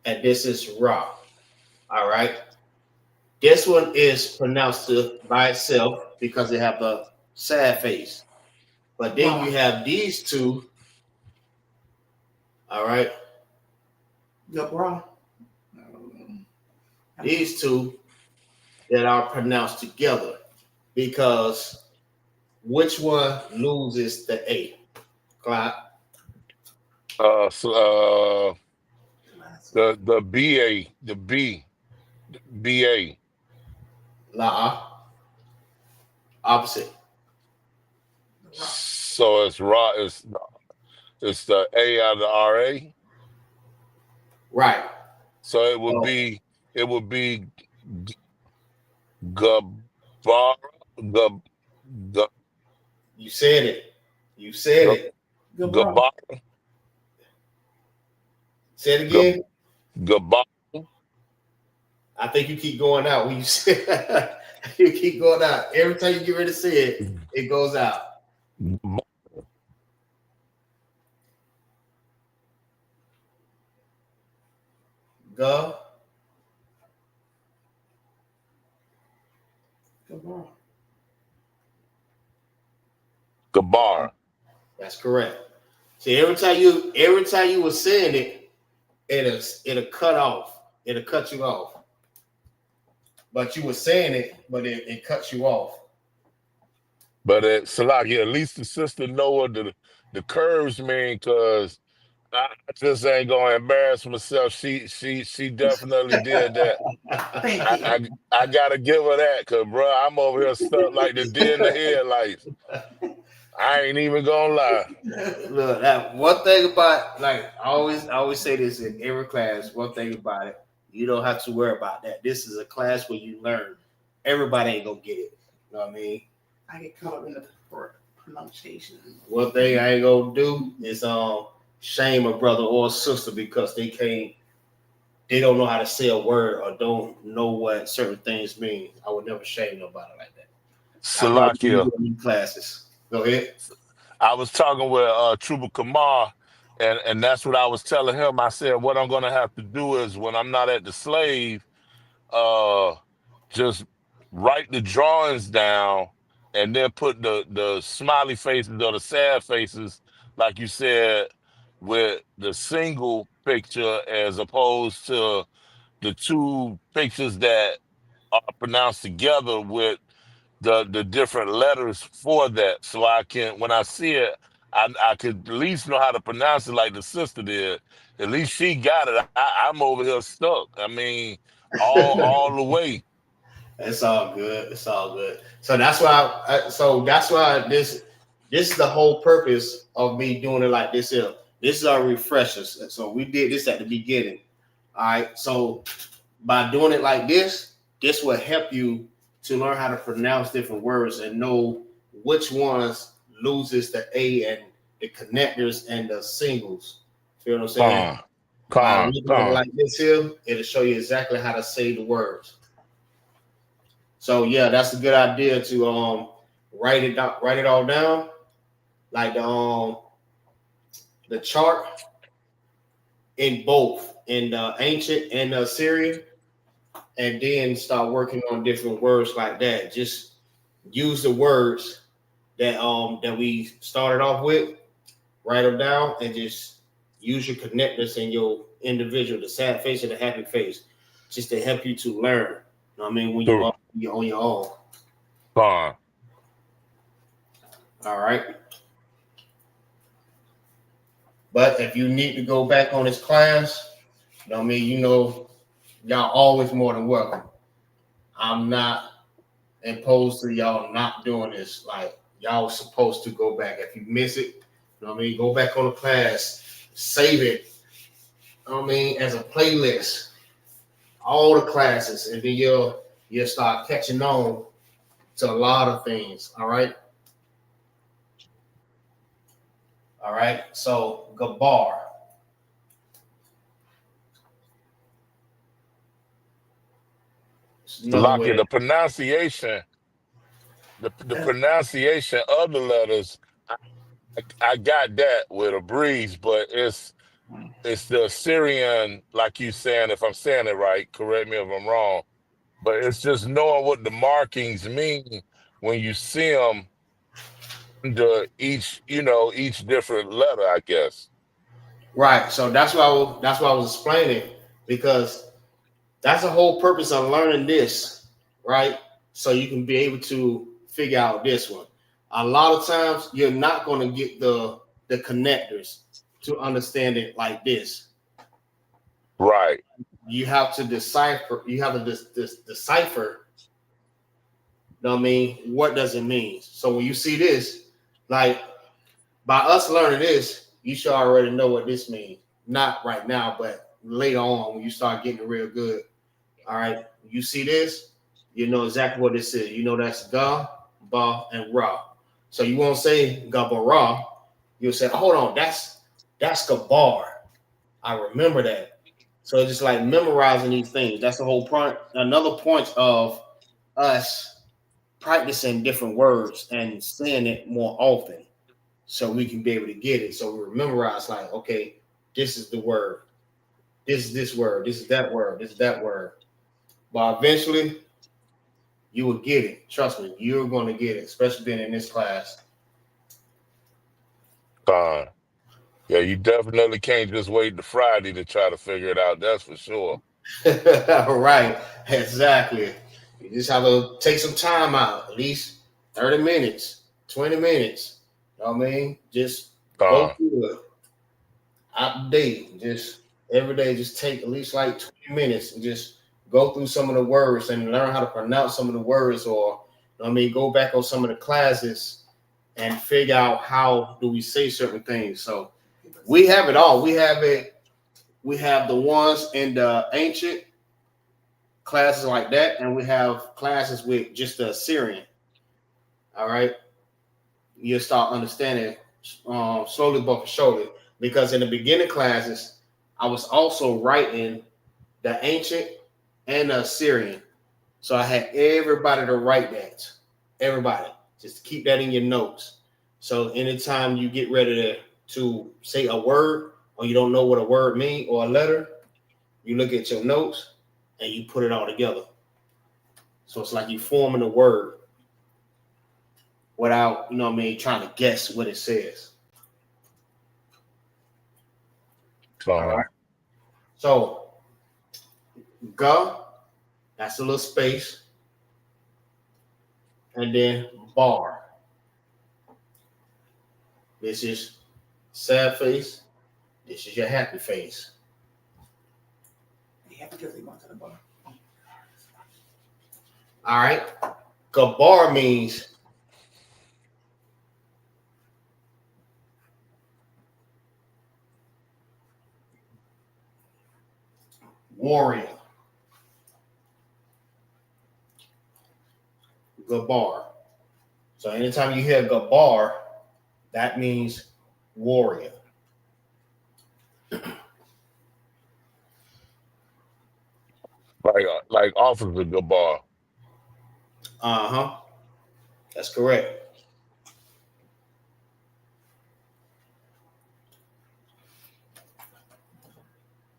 and this is Ra. All right. This one is pronounced by itself because they have a sad face. But then you have these two. All right. Gabra. These two that are pronounced together because which one loses the A? Clyde? The BA, the BA. La. Opposite. So it's raw. It's the A out of the RA. Right. So it would be Gabar. You said it. You said it. Gabar. Say it again. Gabar. I think you keep going out when you say you keep going out. Every time you get ready to say it, it goes out. Go. Gabar. That's correct. See, every time you were saying it, it'll cut off. It'll cut you off. But you were saying it, but it cuts you off. But Salaki, at least the sister know what the curves mean, cause I just ain't gonna embarrass myself. She definitely did that. Thank I, you. I I gotta give her that, cause bro, I'm over here stuck like the deer in the headlights. I ain't even gonna lie. Look, that one thing about like I always say this in every class. One thing about it, you don't have to worry about that. This is a class where you learn. Everybody ain't gonna get it. You know what I mean? I get caught up in the pronunciation. One thing I ain't gonna do is shame a brother or sister because they don't know how to say a word or don't know what certain things mean. I would never shame nobody like that. That's why we Salakia, do in classes. Go ahead. I was talking with Trooper Kamar, and that's what I was telling him. I said, what I'm gonna have to do is when I'm not at the slave, uh, just write the drawings down and then put the smiley faces or the sad faces, like you said, with the single picture as opposed to the two pictures that are pronounced together with the different letters for that, so I can when I see it, I could at least know how to pronounce it like the sister did. At least she got it. I'm over here stuck. I mean, all the way. It's all good. It's all good. So that's why. This is the whole purpose of me doing it like this. Here, this is our refreshers. So we did this at the beginning. All right. So by doing it like this will help you to learn how to pronounce different words and know which ones loses the A and the connectors and the singles. Feel what I'm saying? By looking at it Con. like this here, it'll show you exactly how to say the words. So yeah, that's a good idea to write it all down, like the chart in both in the ancient and the Syrian, and then start working on different words like that. Just use the words that we started off with, write them down, and just use your connectors and your individual, the sad face and the happy face, just to help you to learn. You know what I mean? When you're on your own. Con. All right. But if you need to go back on this class, you know what I mean? You know, y'all always more than welcome. I'm not imposed to y'all not doing this. Like, y'all supposed to go back. If you miss it, you know what I mean? Go back on the class, save it, you know what I mean, as a playlist, all the classes, and then you'll start catching on to a lot of things. All right. All right. So Gabar. Another Lucky way. the pronunciation, the pronunciation of the letters, I got that with a breeze, but it's the Syrian, like you saying, if I'm saying it right, correct me if I'm wrong, but it's just knowing what the markings mean when you see them under each different letter, I guess. Right. So that's why I was explaining, because that's the whole purpose of learning this, right? So you can be able to figure out this one. A lot of times you're not going to get the connectors to understand it like this. Right. You have to decipher. You have to decipher. You know what I mean? What does it mean? So when you see this, like by us learning this, you should already know what this means. Not right now, but later on when you start getting real good. All right, you see this, you know exactly what this is. You know that's Ga, Ba, and Ra. So you won't say Ga, Ba, Ra. You'll say, hold on, that's Gabar. I remember that. So it's just like memorizing these things. That's the whole point. Another point of us practicing different words and saying it more often, so we can be able to get it. So we memorize, like, okay, this is the word. This is this word. This is that word. This is that word. But eventually, you will get it. Trust me, you're going to get it, especially being in this class. Fine. Yeah, you definitely can't just wait to Friday to try to figure it out. That's for sure. Right, exactly. You just have to take some time out, at least 30 minutes, 20 minutes. You know what I mean? Just go Uh, through it out the day. Just every day, just take at least like 20 minutes and just go through some of the words and learn how to pronounce some of the words, or you know what I mean, go back on some of the classes and figure out how do we say certain things. So we have it all. We have it. We have the ones in the ancient classes like that, and we have classes with just the Assyrian. All right, you'll start understanding slowly but for surely. Because in the beginning classes, I was also writing the ancient and the Assyrian, so I had everybody to write that. Everybody, just keep that in your notes. So anytime you get ready to say a word, or you don't know what a word means or a letter, you look at your notes and you put it all together. So it's like you forming a word without, you know what I mean, trying to guess what it says. All uh, right. So ga, that's a little space. And then bar. This is sad face. This is your happy face. Yeah, because they want to the bar. All right. Gabar means warrior. Gabar. So anytime you hear Gabar, that means warrior. like Officer Gabar. Uh-huh. That's correct.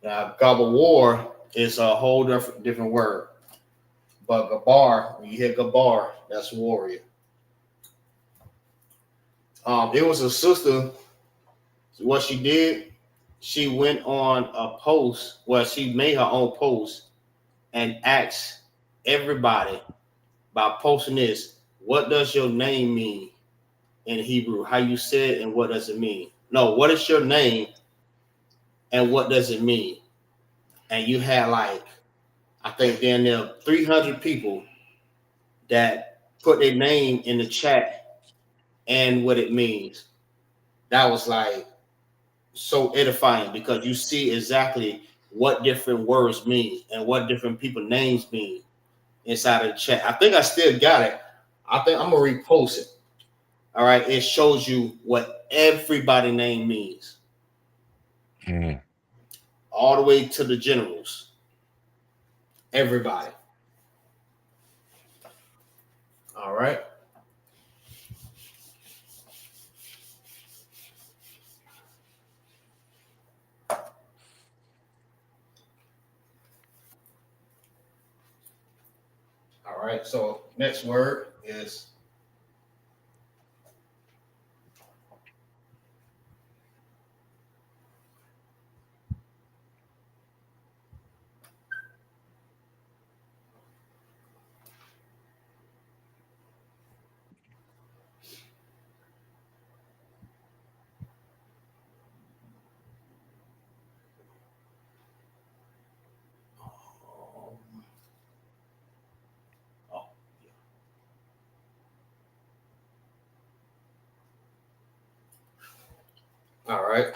Now, Gabba War is a whole different word. But Gabar, when you hear Gabar, that's warrior. It was a sister. What she did, she went on a post. Well, she made her own post and asked everybody by posting this, what does your name mean in Hebrew? How you say it and what does it mean? No, what is your name and what does it mean? And you had like, I think then there 300 people that put their name in the chat and what it means. That was like so edifying because you see exactly what different words mean and what different people names mean inside of the chat. I think I still got it. I think I'm gonna repost it. All right, it shows you what everybody name means, all the way to the generals. Everybody. All right. All right. So next word is oh, all right.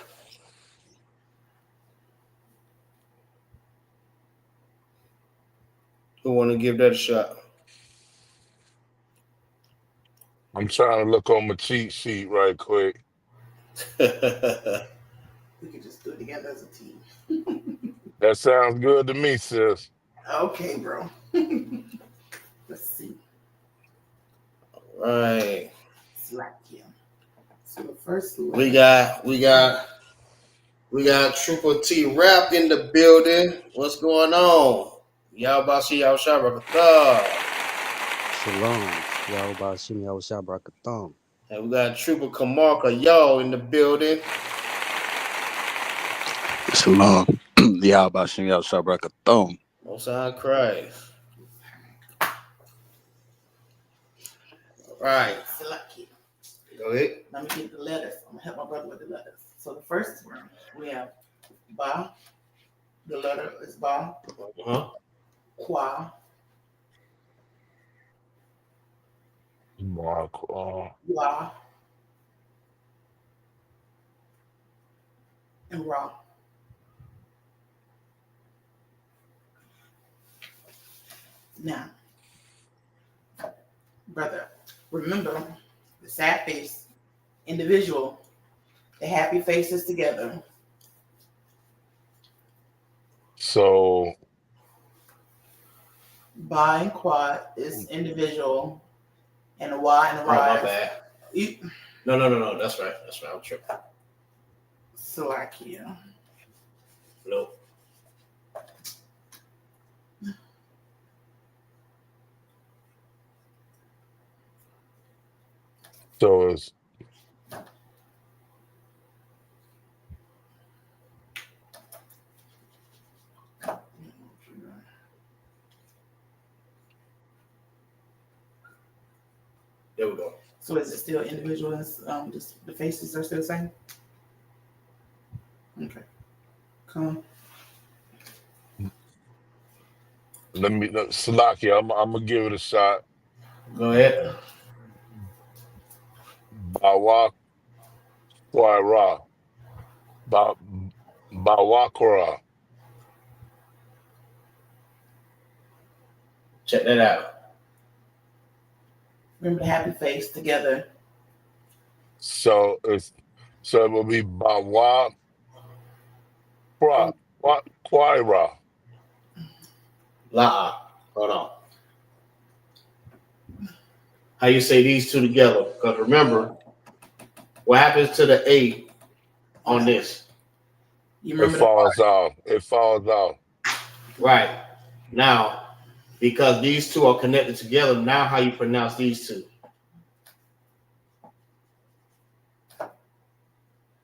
Who want to give that a shot? I'm trying to look on my cheat sheet right quick. We can just do it together as a team. That sounds good to me, sis. Okay, bro. Let's see. Right. Slack him. So the first one. We got Trooper T Rap in the building. What's going on? Y'all about to see y'all Shabrakatah. Shalom. Yahweh Shim Yahweh Shabbarakatham. And we got Trooper Kamarka, y'all in the building. Shalom. Yahweh Shem Yah Shabrak Most High Christ. All right. Select. Go ahead. Let me get the letters. I'm gonna help my brother with the letters. So the first one we have Ba. The letter is Ba. Qua. Wa. And Ra. Now, brother, remember the sad face individual, the happy faces together. So Ba and Quad is individual, and the Y and the Ra. My bad. No. That's right. I'm tripping. Salakia. Nope. so it's There we go. So is it still individuals? Just the faces are still the same? Okay. Come. Salakia, I'm gonna give it a shot. Go ahead. Bawa Ra. Bawakra. Check that out. Remember the happy face together. So it will be Bawa Quaira. La. Hold on. How you say these two together? Because remember, what happens to the A on this? You It remember falls off. It falls off. Right. Now, because these two are connected together, now how you pronounce these two?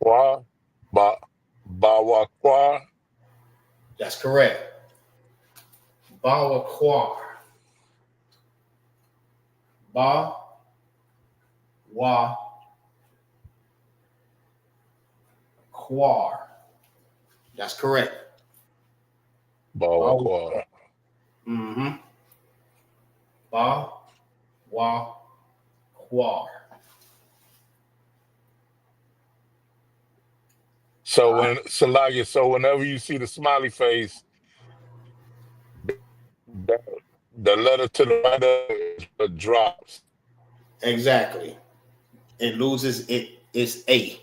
Bawakwa. That's correct. Bawaquar. Ba. Wa. Quar. That's correct. Bawakwa. Mm-hmm. Ba. Wa. Quar. So whenever you see the smiley face, the letter to the right of it drops. Exactly. It loses its A.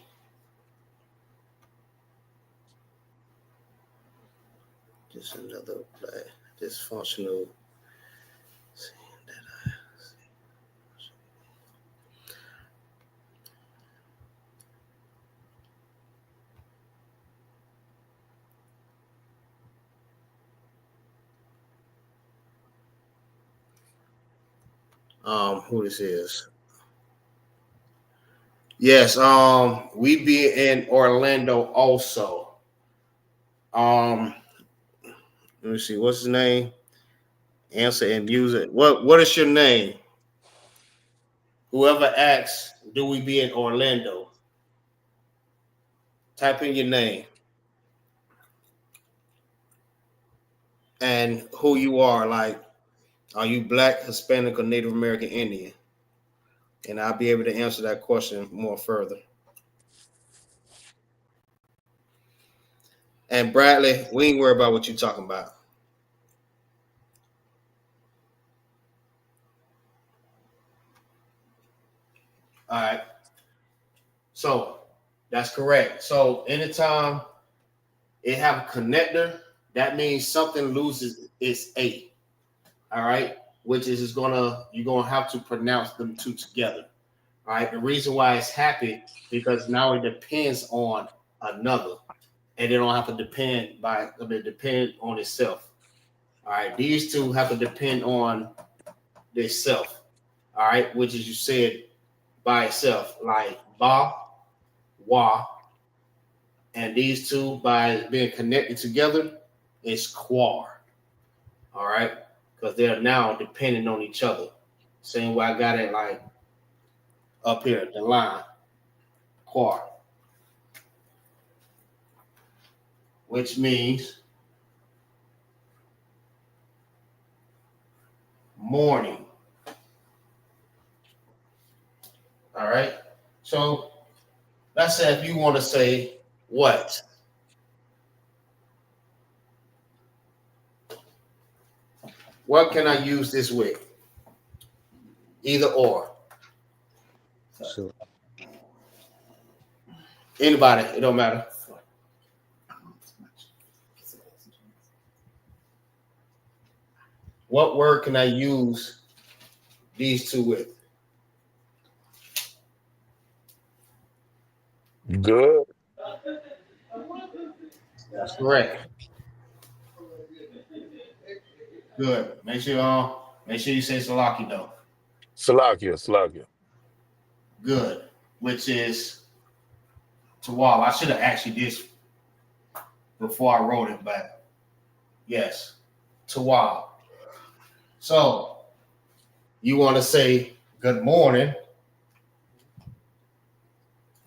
Just another dysfunctional. Who this is? Yes, we be in Orlando also. Let me see, what's his name? Answer and music. What is your name? Whoever asks, do we be in Orlando? Type in your name and who you are. Like, are you Black, Hispanic, or Native American Indian? And I'll be able to answer that question more further. And Bradley, we ain't worried about what you're talking about. All right. So that's correct. So anytime it have a connector, that means something loses its A. All right. Which is you're gonna have to pronounce them two together. All right. The reason why it's happy because now it depends on another. And they don't have to depend on itself. All right. These two have to depend on themselves. All right, which is you said by itself, like ba, wa, And these two, by being connected together, is quar. All right, because they're now dependent on each other. Same way I got it like up here, the line, quar, which means morning. All right. So let's say if you want to say what? What can I use this with? Either or. So, Anybody, it don't matter. What word can I use these two with? Good. That's correct. Good. Make sure you say Salaki though. Salakia. Good. Which is Tawal. I should have asked you this before I wrote it, but yes, Tawal. So you want to say good morning.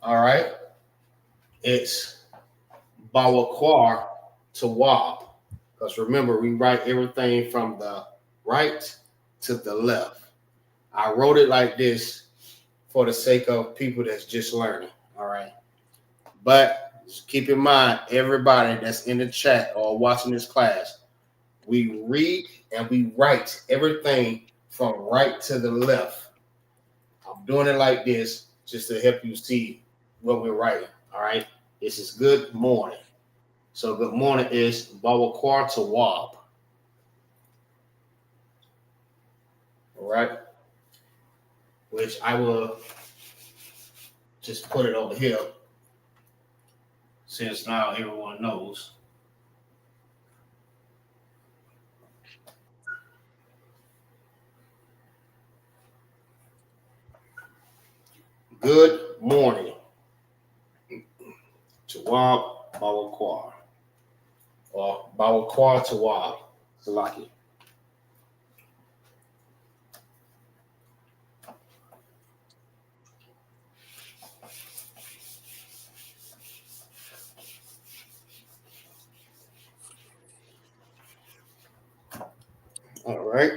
All right. It's Bawakwar Tawab. Because remember, we write everything from the right to the left. I wrote it like this for the sake of people that's just learning. All right. But just keep in mind, everybody that's in the chat or watching this class, we read and we write everything from right to the left. I'm doing it like this just to help you see what we're writing. All right. This is good morning. So good morning is Bawakwar Tawab. All right. Which I will just put it over here since now everyone knows. Good morning. Tawab Bawakwar. Or Bawakwar Tawab. Salaki. All right.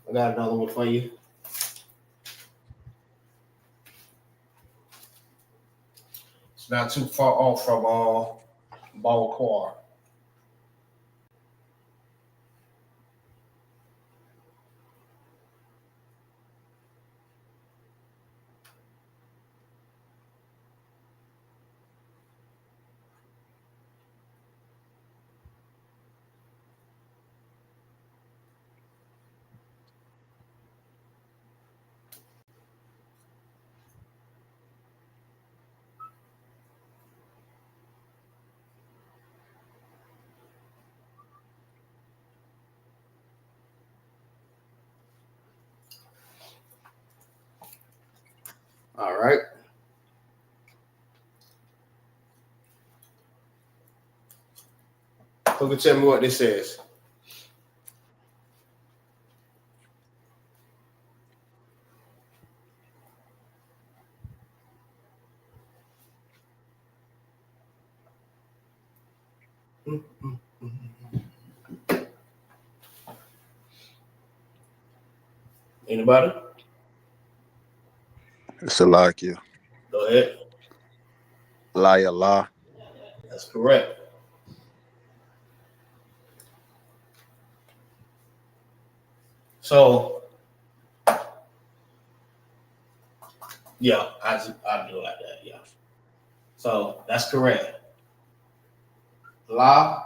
I got another one for you. It's not too far off from Bawakwar. All right. Who can tell me what this says? Anybody? Salakia. Go ahead. La. That's correct. So, yeah, I do it like that. Yeah. So that's correct. La,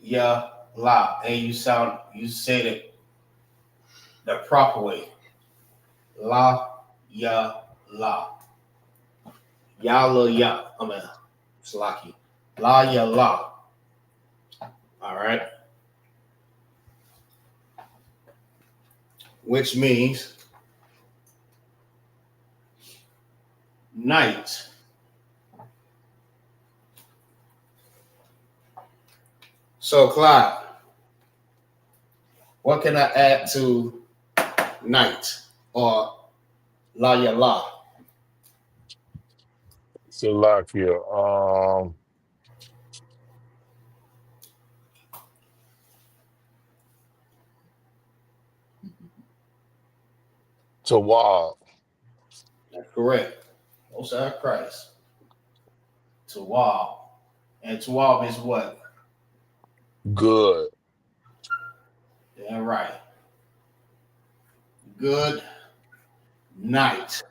ya, la, and you said it the proper way. La, ya, la, ya. I mean, Salaki. La, ya, la. All right. Which means night. So, Clyde, what can I add to night or la ya la? Salakia. Tawab. That's correct. Most High Christ. Tawab. And Tawab is what? Good. Yeah, right. Good night.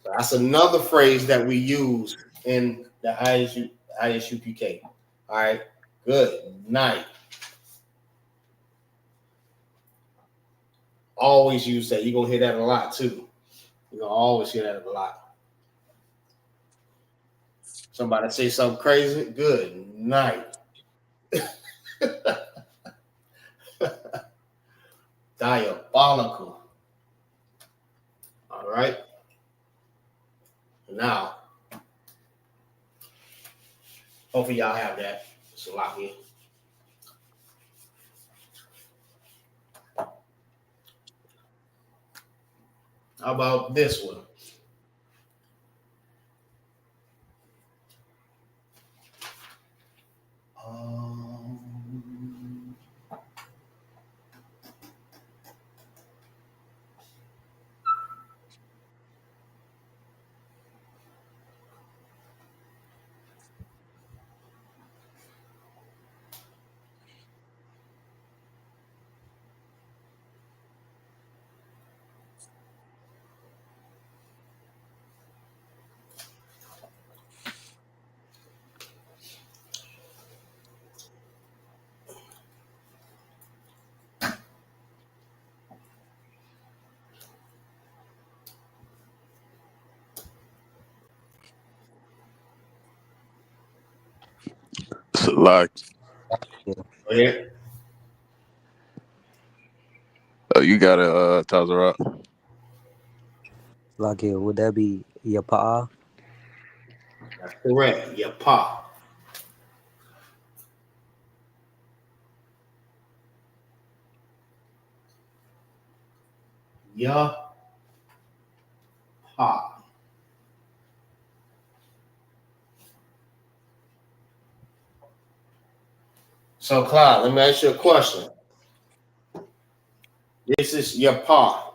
So that's another phrase that we use in the ISUPK. All right. Good night. Always use that. You're going to hear that a lot too. You're going to always hear that a lot. Somebody say something crazy. Good night. Diabolical. All right. Now, hopefully y'all have that. It's a lot here. How about this one? Salak. Yeah. Go ahead. You got it, Tazarat. Salakia, would that be Yapa? That's correct. Your pa. Your pa. So, Clyde, let me ask you a question. This is your pa.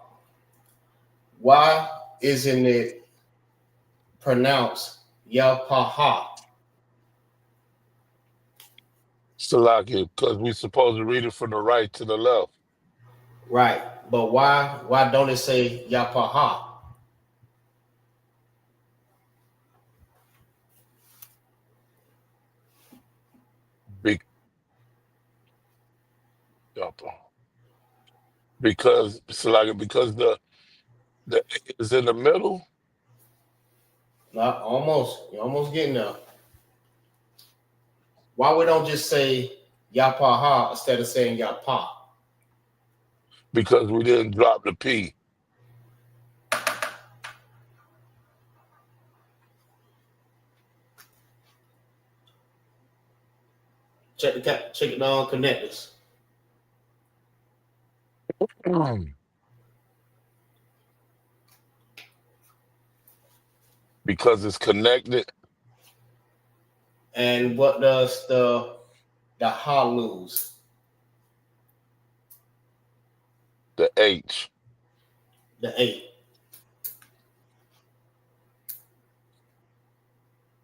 Why isn't it pronounced Yapaha? Salakia, because we're supposed to read it from the right to the left. Right. But why don't it say Yapaha? Be- because Salakia, because the A is in the middle. Not almost. You're almost getting there. Why we don't just say Yapaha instead of saying Yapa? Because we didn't drop the P. Check it down, connectors. Because it's connected. And what does the ha lose? The H. The A.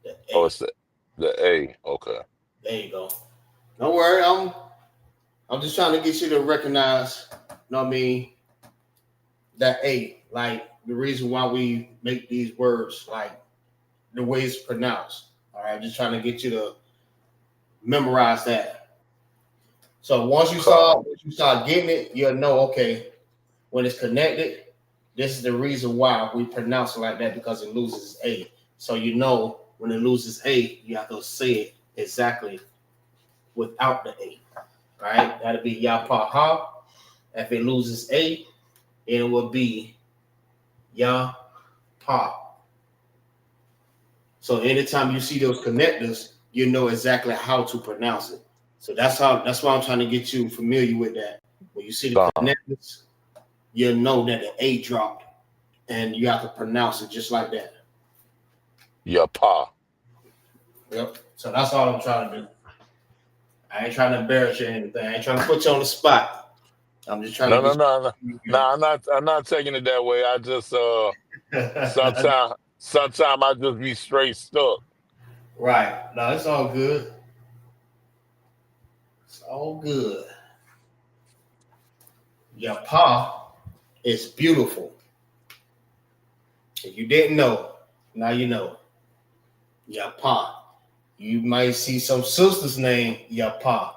The A. Oh, it's the A. Okay. There you go. Don't worry, I'm just trying to get you to recognize, you know what I mean, that A. Like the reason why we make these words, like the way it's pronounced. All right, just trying to get you to memorize that. So once you start getting it, you'll know, okay, when it's connected, this is the reason why we pronounce it like that, because it loses A. So you know when it loses A, you have to say it exactly without the A. All right, that'll be Yapaha. If it loses A, it will be Yapa. So anytime you see those connectors, you know exactly how to pronounce it. So that's why I'm trying to get you familiar with that. When you see the connectors, you'll know that the A dropped, and you have to pronounce it just like that. Yapa. Yep. So that's all I'm trying to do. I ain't trying to embarrass you or anything. I ain't trying to put you on the spot. I'm just trying to get you. No. I'm not taking it that way. I just sometimes I just be straight stuck. Right. No, it's all good. It's all good. Yapa is beautiful. If you didn't know, now you know. Yapa. You might see some sister's name, Yapa.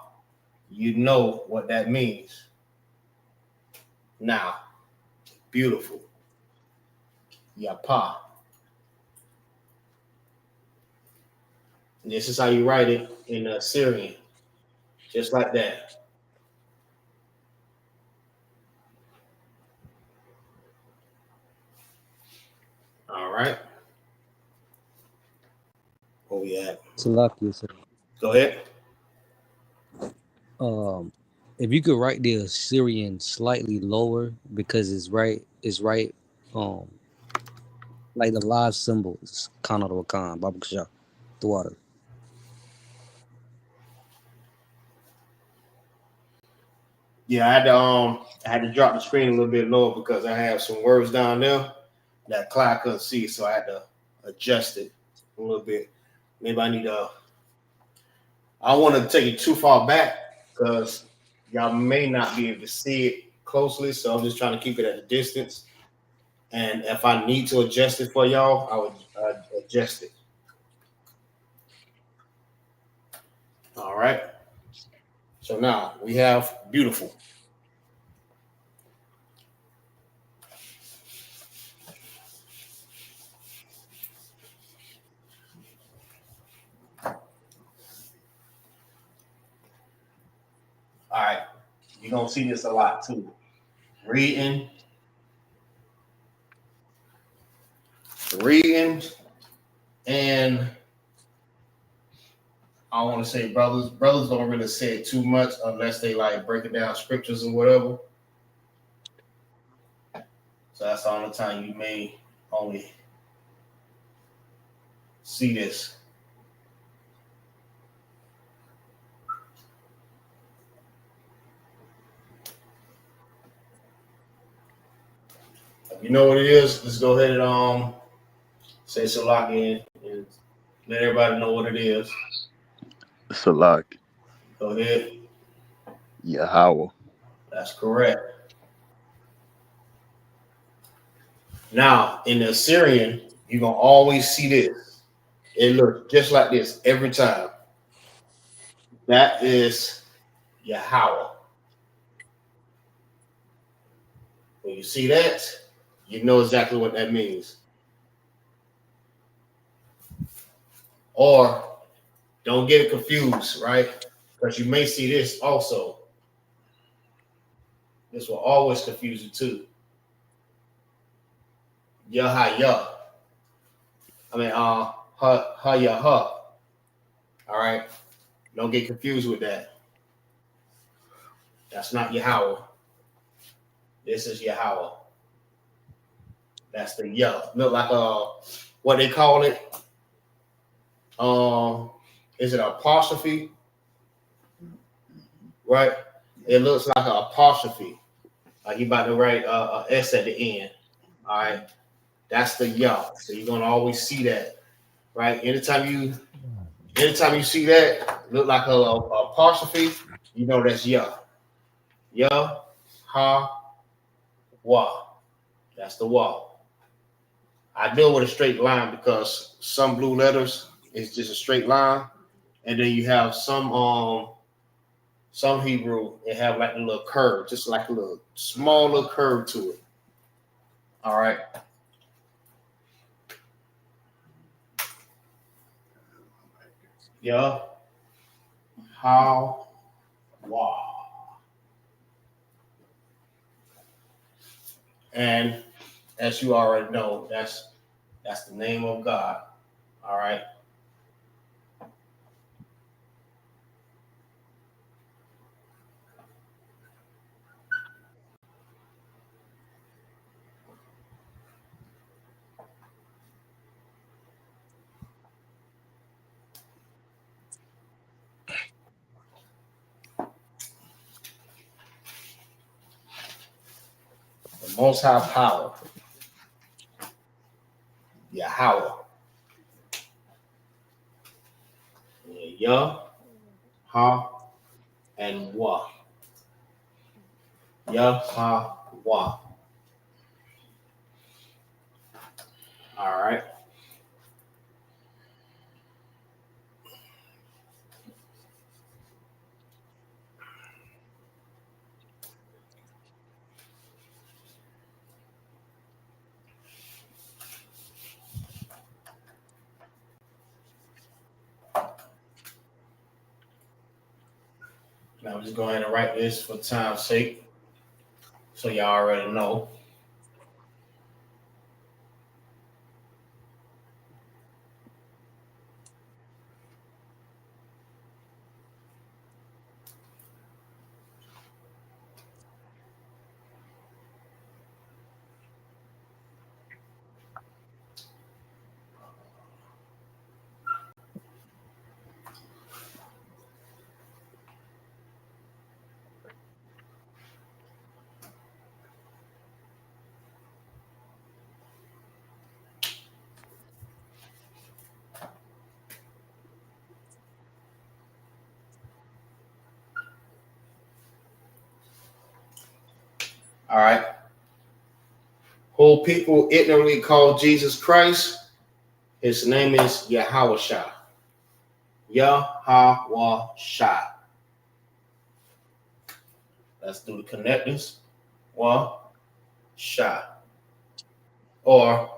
You know what that means. Now, beautiful. Yapa. And this is how you write it in Assyrian. Just like that. All right. Where we at? Salakia, sir. Go ahead. If you could write the Assyrian slightly lower because it's right, like the live symbol is Khan al Khan, Babu Kashah, the water. Yeah, I had to drop the screen a little bit lower because I have some words down there that Clyde couldn't see, so I had to adjust it a little bit. Maybe I need to. I don't want to take it too far back because y'all may not be able to see it closely, so I'm just trying to keep it at a distance. And if I need to adjust it for y'all, I would adjust it. All right. So now we have beautiful. All right. You're going to see this a lot too. Reading, and I want to say brothers don't really say it too much unless they like breaking down scriptures or whatever. So that's the only time you may only see this. If you know what it is, let's go ahead and say Salaki and let everybody know what it is. Salak. Go ahead. Yahweh. That's correct. Now, in the Assyrian, you're going to always see this. It looks just like this every time. That is Yahweh. When you see that, you know exactly what that means. Or don't get it confused, right? Because you may see this also. This will always confuse you too. Yah. I mean, ha. All right. Don't get confused with that. That's not Yahweh. This is Yahweh. That's the Yah. Look like what they call it. Is it an apostrophe? Right? It looks like an apostrophe. Like you about to write a S at the end. All right. That's the Yah. So you're gonna always see that. Right? Anytime you see that, look like a apostrophe, you know that's Yah. Yah, ha, wa. That's the wa. I deal with a straight line because some blue letters is just a straight line, and then you have some Hebrew, it have like a little curve, just like a little small little curve to it. All right. Yeah. How? Wow. And as you already know, that's the name of God. All right. The Most High Power, Yahweh. Yah, Ha, and Wah. Yah, Ha, Wah. All right. Now I'm just go ahead and write this for time's sake, so y'all already know. All right. Who people ignorantly call Jesus Christ, his name is Yahawashah. Yahawashah. Let's do the connectors. Shah. Or,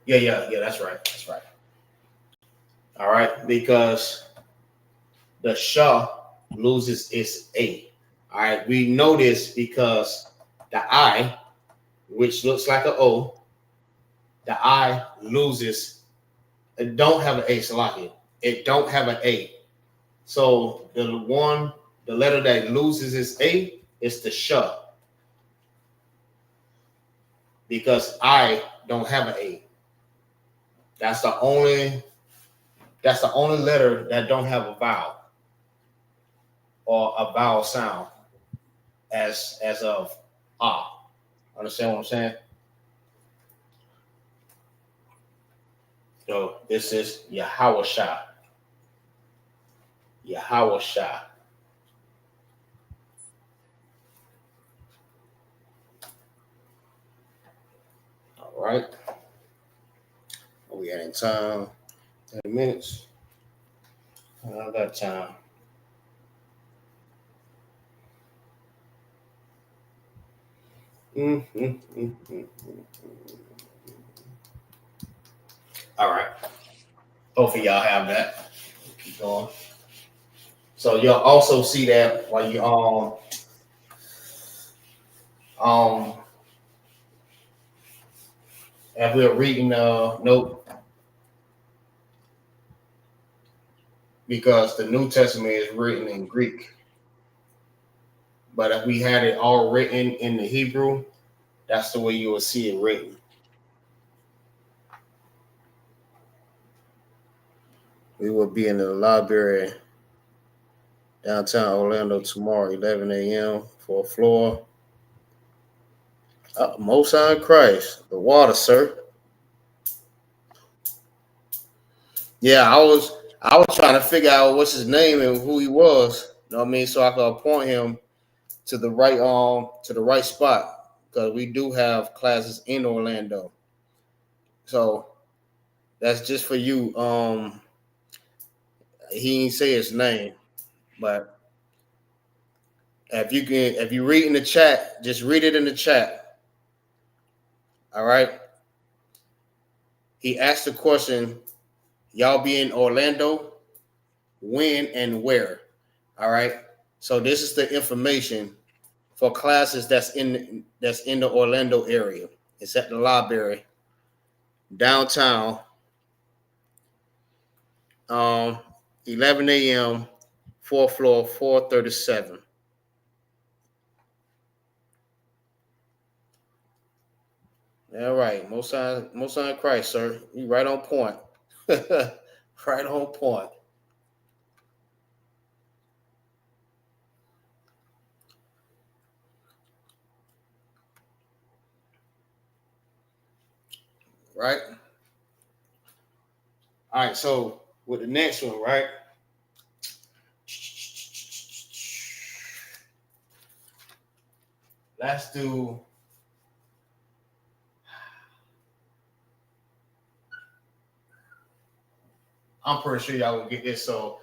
yeah, that's right. That's right. All right, because the Shah loses its A. All right, we know this because the I, which looks like an O, the I loses, it don't have an A, Salaki. It don't have an A. So the letter that loses its A is the Shah. Because I don't have an A. That's the only letter that don't have a vowel or a vowel sound as of ah. Understand what I'm saying? So this is Yahawashah. Yahawashah. All right. We got in time. 10 minutes. I got time. All right. Hopefully y'all have that. Keep going. So you'll also see that while you as we're reading the note, because the New Testament is written in Greek. But if we had it all written in the Hebrew, that's the way you will see it written. We will be in the library downtown Orlando tomorrow, 11 a.m. for a floor. Most High Christ, the water, sir. Yeah, I was trying to figure out what's his name and who he was. You know what I mean? So I could appoint him to the right spot, because we do have classes in Orlando. So that's just for you. He didn't say his name, but if you read in the chat, just read it in the chat. All right. He asked the question, y'all be in Orlando, when and where? All right. So this is the information for classes that's in the Orlando area. It's at the library downtown 11 a.m., 4th floor, 437. All right, most high Christ, sir. You right on point. Right on point. Right. All right. So with the next one, right? Let's do. I'm pretty sure y'all will get this. So,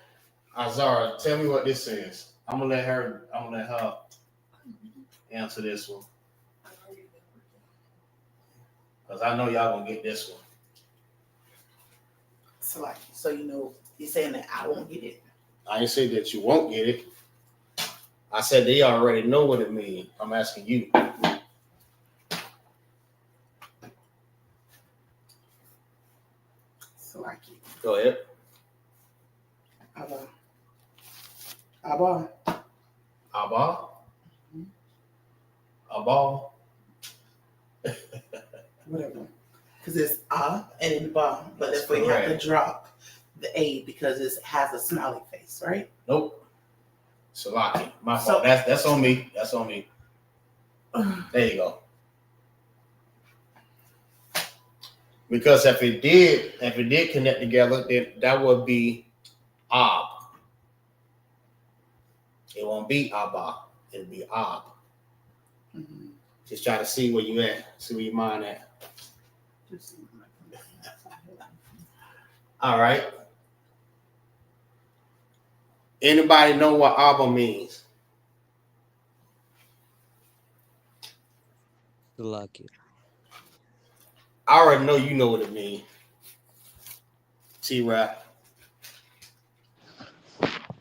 Azara, tell me what this is. I'm gonna let her answer this one because I know y'all gonna get this one. So you know, you're saying that I won't get it. I didn't say that you won't get it. I said they already know what it means. I'm asking you. Go ahead. Abba. Abba. Abba. Whatever. Because it's and then ba, but that's where you have to drop the A because it has a smiley face, right? Nope. Salaki. My fault. That's on me. That's on me. There you go. Because if it did connect together, then that would be Ab. It won't be Abba. It'll be Ab. Mm-hmm. Just try to see where you at. See where your mind at. All right. Anybody know what Abba means? Lucky. I already know you know what it means. T-Rap.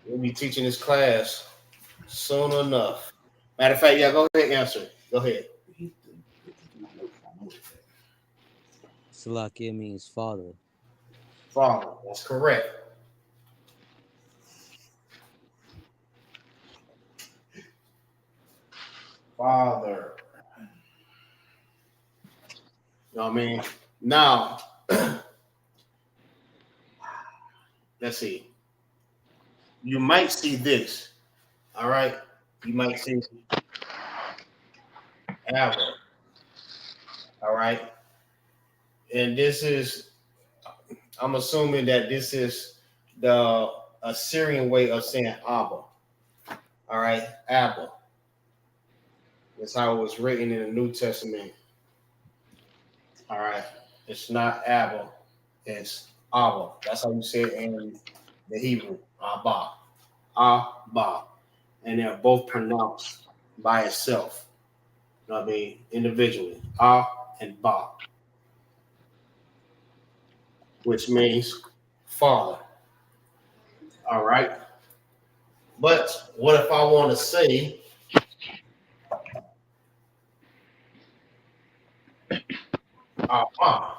We'll be teaching this class soon enough. Matter of fact, yeah, go ahead and answer. Go ahead. Salakia means father. Father, that's correct. Father. You know what I mean? Now, let's see. You might see this. All right? You might see Abba. All right? And this is, I'm assuming that this is the Assyrian way of saying Abba. All right? Abba. That's how it was written in the New Testament. All right? It's not Abba. It's Abba. That's how you say it in the Hebrew. Abba. Abba. And they're both pronounced by itself. You know what I mean? Individually. And Ba. Which means father. All right. But what if I want to say Abba?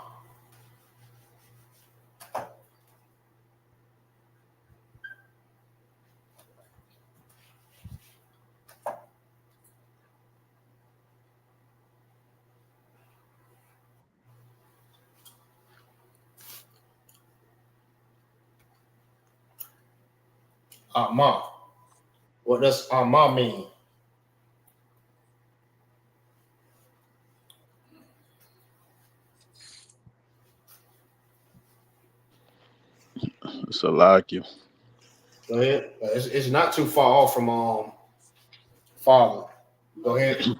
Amma. What does Amma mean? Salakia. Go ahead. It's not too far off from father. Go ahead. His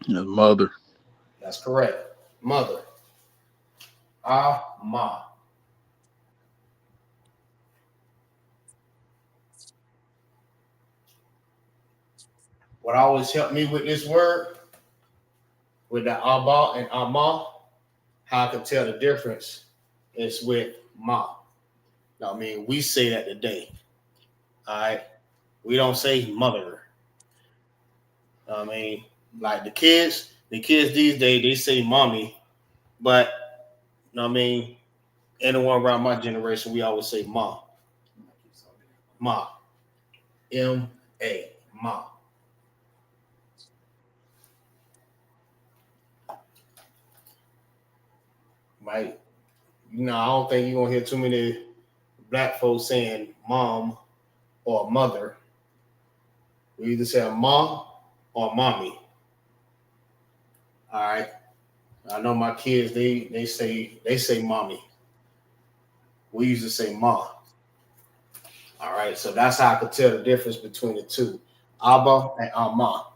mother. That's correct. Mother. Amma. What always helped me with this word, with the Abba and Amma, how I can tell the difference is with Ma. Now, I mean, we say that today. All right. We don't say mother. I mean, like the kids these days, they say mommy, but you know what I mean, Anyone around my generation, we always say ma. Ma. M-A. Ma. Right? I don't think you're going to hear too many black folks saying mom or mother. We either say mom or mommy. All right. I know my kids, they say mommy. We usually say ma. All right. So that's how I could tell the difference between the two. Abba and Amma.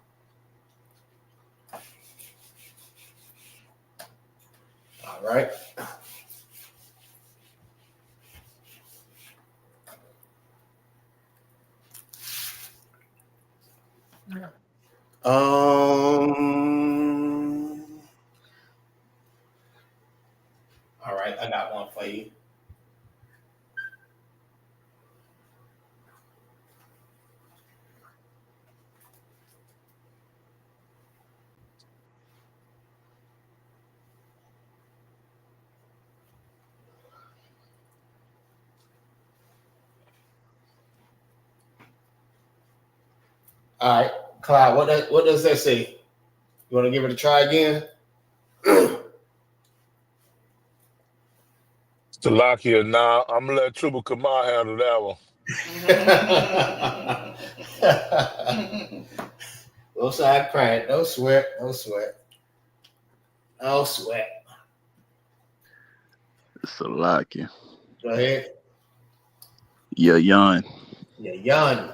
All right. All right, I got one for you. All right, Clyde, what does that say? You want to give it a try again? Salakia, now I'm gonna let Trooper Kamal handle that one. No side crying, no sweat, no sweat. No sweat. Salakia. Go ahead. Yahan. Yahanna.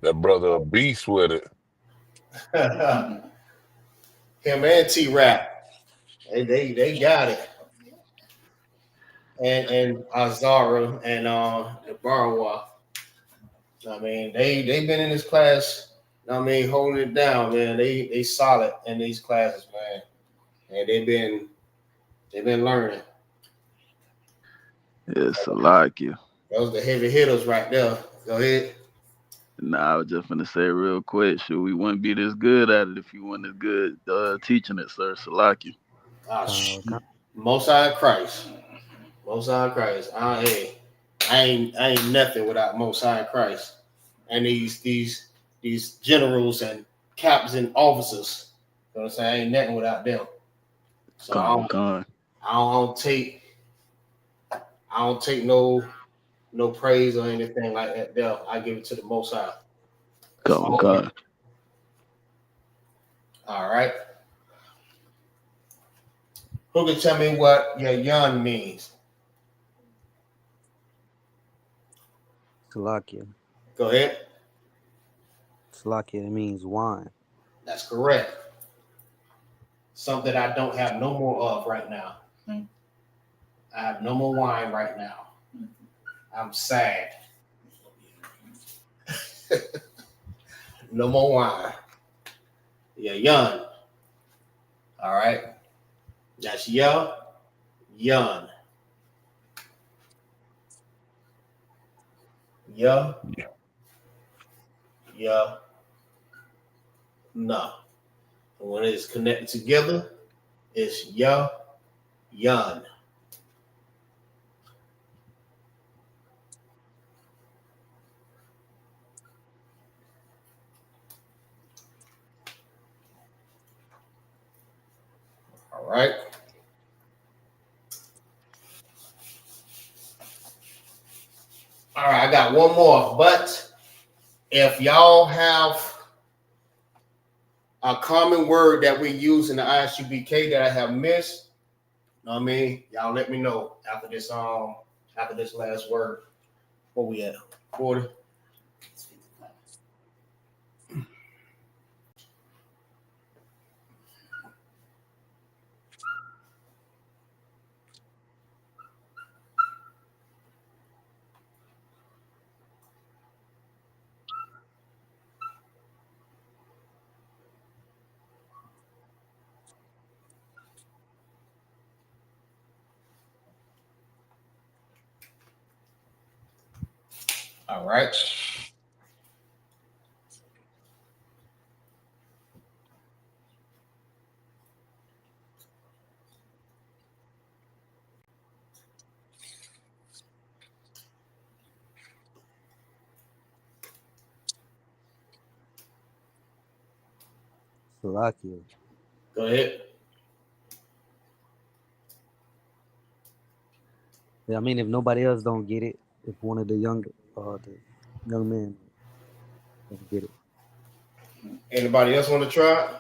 That brother a beast with it. Him and T-Rap. They got it. And Azara and the Barwa. I mean, they've been in this class. I mean, holding it down, man. They solid in these classes, man. And they've been learning. Yeah, Salakia. Those the heavy hitters right there. Go ahead. Nah, I was just gonna say real quick, sure, we wouldn't be this good at it if you weren't as good teaching it, sir. Salakia. Most High Christ. Most High Christ. I ain't nothing without Most High Christ. And these generals and captains and officers. You know what I'm saying? I ain't nothing without them. So I don't take no praise or anything like that there. I give it to the Most High. God. All right. Who can tell me what Yahanna means? Salakia. Go ahead. Salakia, it means wine. That's correct. Something I don't have no more of right now. I have no more wine right now. I'm sad. No more wine. Yahanna. All right. That's Yahanna. No. When it's connected together, it's Yahanna. All right. All right, I got one more. But if y'all have a common word that we use in the Isupk that I have missed, you know what I mean? Y'all let me know after this last word. Where we at? 40. All right. Slovakia. Go ahead. Yeah, I mean, if nobody else don't get it, if one of the young men don't get it. Anybody else want to try?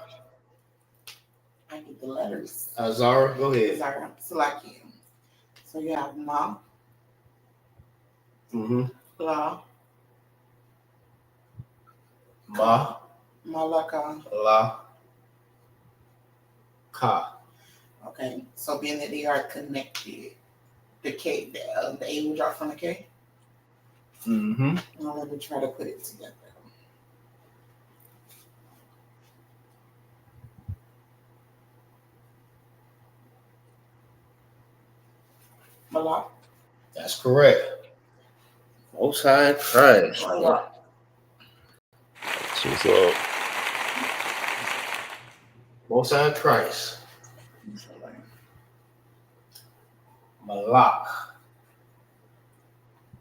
I get the letters. Zara, go ahead. Zara, Salakia. So you have Ma, Mm-hmm. La, Ma, Malaka. La, Ka. Okay, so being that they are connected, the K, the A will drop from the K. Mm-hmm. Now let me try to put it together. Malak. That's correct. Most High in Christ. Malak. That's what's up. Most High in Christ. Malak.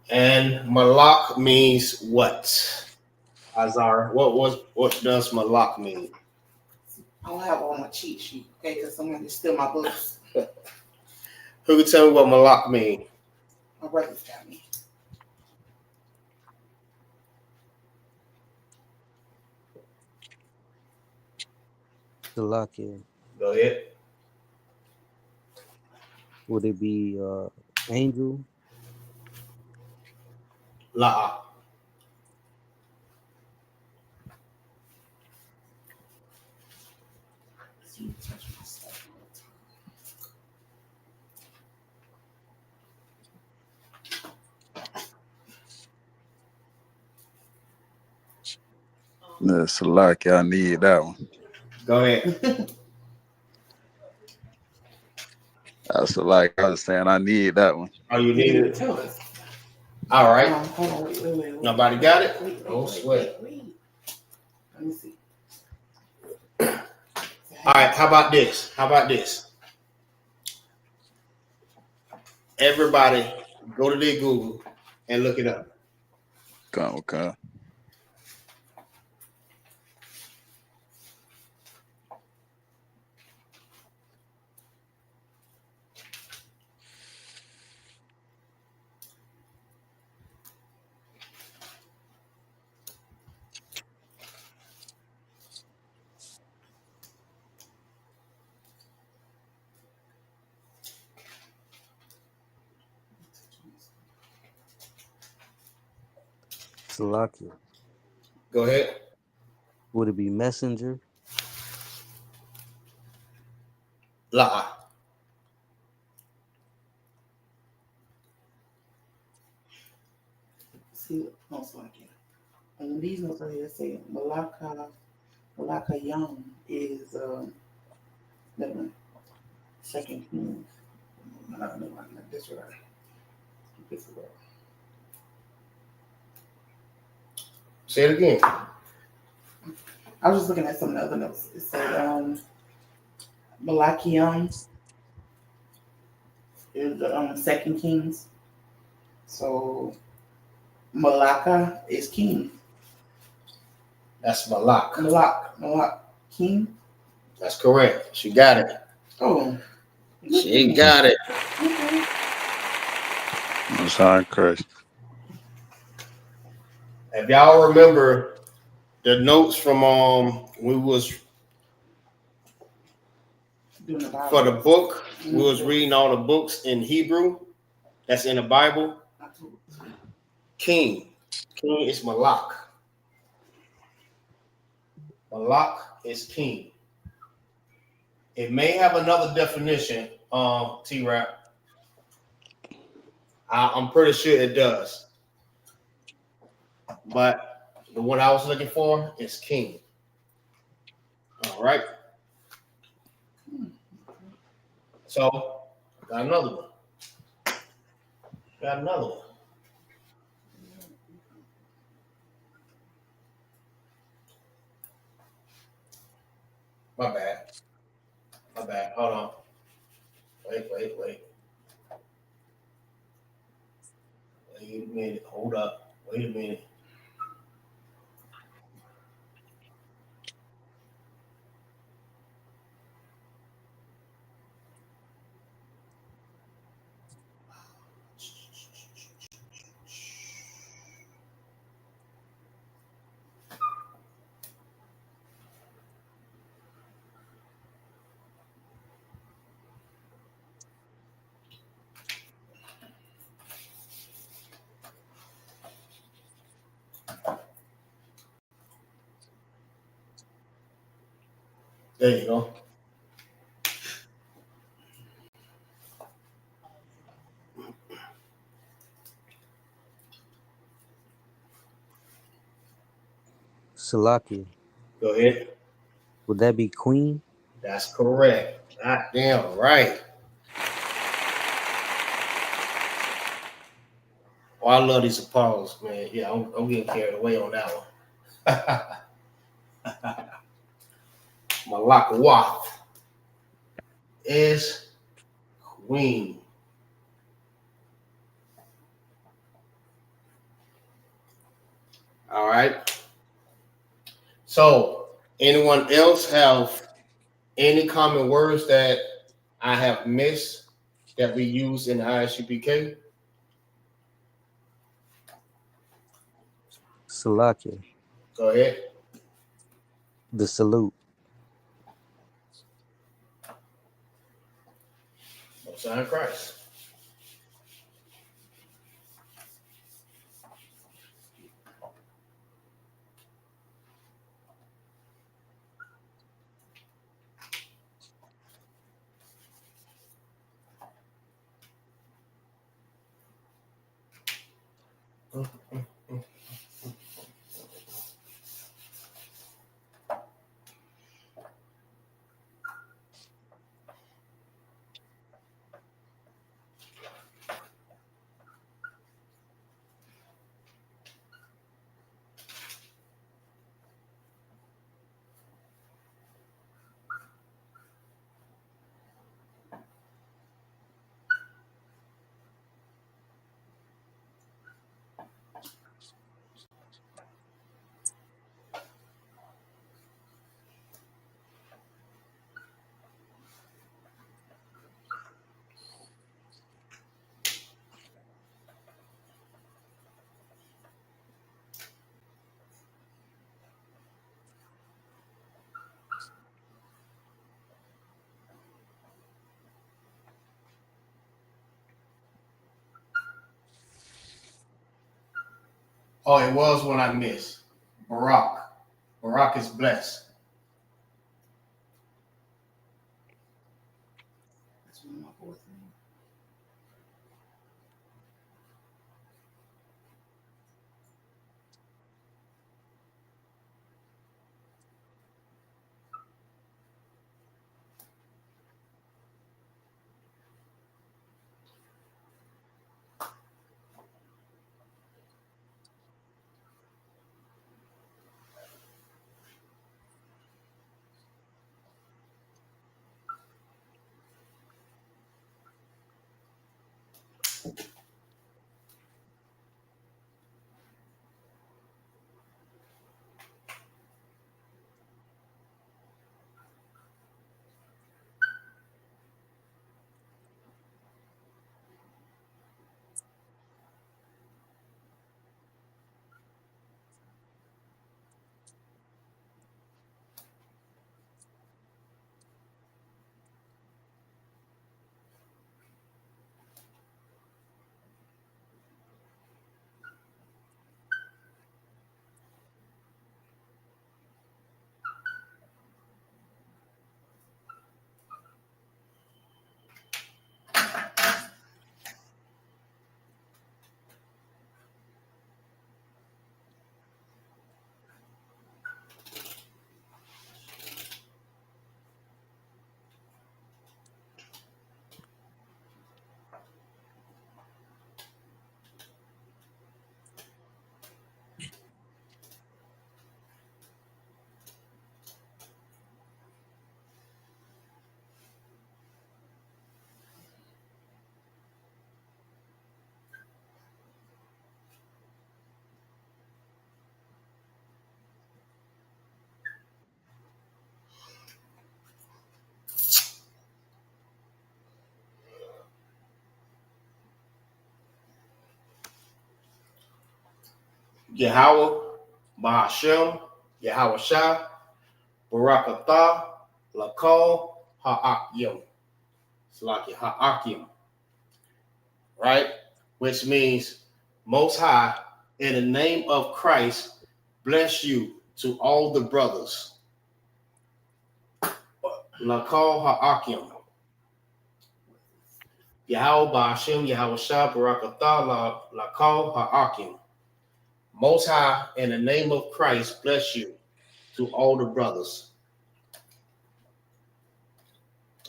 And Malak means what? Azar, what does Malak mean? I don't have it on my cheat sheet, okay, because someone is still my books. Who can tell me what Malak means? My brother's got me. Slovakia. Go ahead. Would it be angel? La. See, touch my stuff. Salakia, I need that one. Go ahead. Salakia, I was saying I need that one. Oh, you need it? Tell us. All right. Hold on, wait. Nobody got it? Don't sweat. Let me see. All right, how about this? Everybody go to their Google and look it up. Okay. Slovakia. Go ahead. Would it be messenger? La. See, most like it. And these notes right here say Malaka Young is the second king. I don't know why I like this right. This is right. Say it again. I was just looking at some of the other notes. It said Malachiam is the second kings. So Malaka is king. That's Malak. Malak king. That's correct. She got it. Oh. She got it. Okay. Most High in Christ. If y'all remember the notes from we was for the book, we was reading all the books in Hebrew that's in the Bible. King is Malak. Malak is king. It may have another definition, T-Rap. I'm pretty sure it does. But the one I was looking for is king. All right. So, got another one. My bad. Hold on. Wait. Wait a minute. Hold up. Wait a minute. There you go. Salakia. Go ahead. Would that be Queen? That's correct. Goddamn right. Oh, I love these Apollos, man. Yeah, I'm getting carried away on that one. Malakawath is Queen. All right. So, anyone else have any common words that I have missed that we use in the ISUPK? Salakia. Go ahead. The salute. Most High Christ. Oh, it was one I missed. Barak. Barak is blessed. That's one of my fourth name. Yahweh, Bahashem, Yahweh Shah, Barakatah, Lakal, Ha'akyim. It's like Ha'akyim, right? Which means Most High, in the name of Christ, bless you to all the brothers. Lakal Ha'akim. Yahweh Ba'ashem, Yahweh Shah, Barakatah, Lakal Ha'akim. Most High, in the name of Christ, bless you to all the brothers.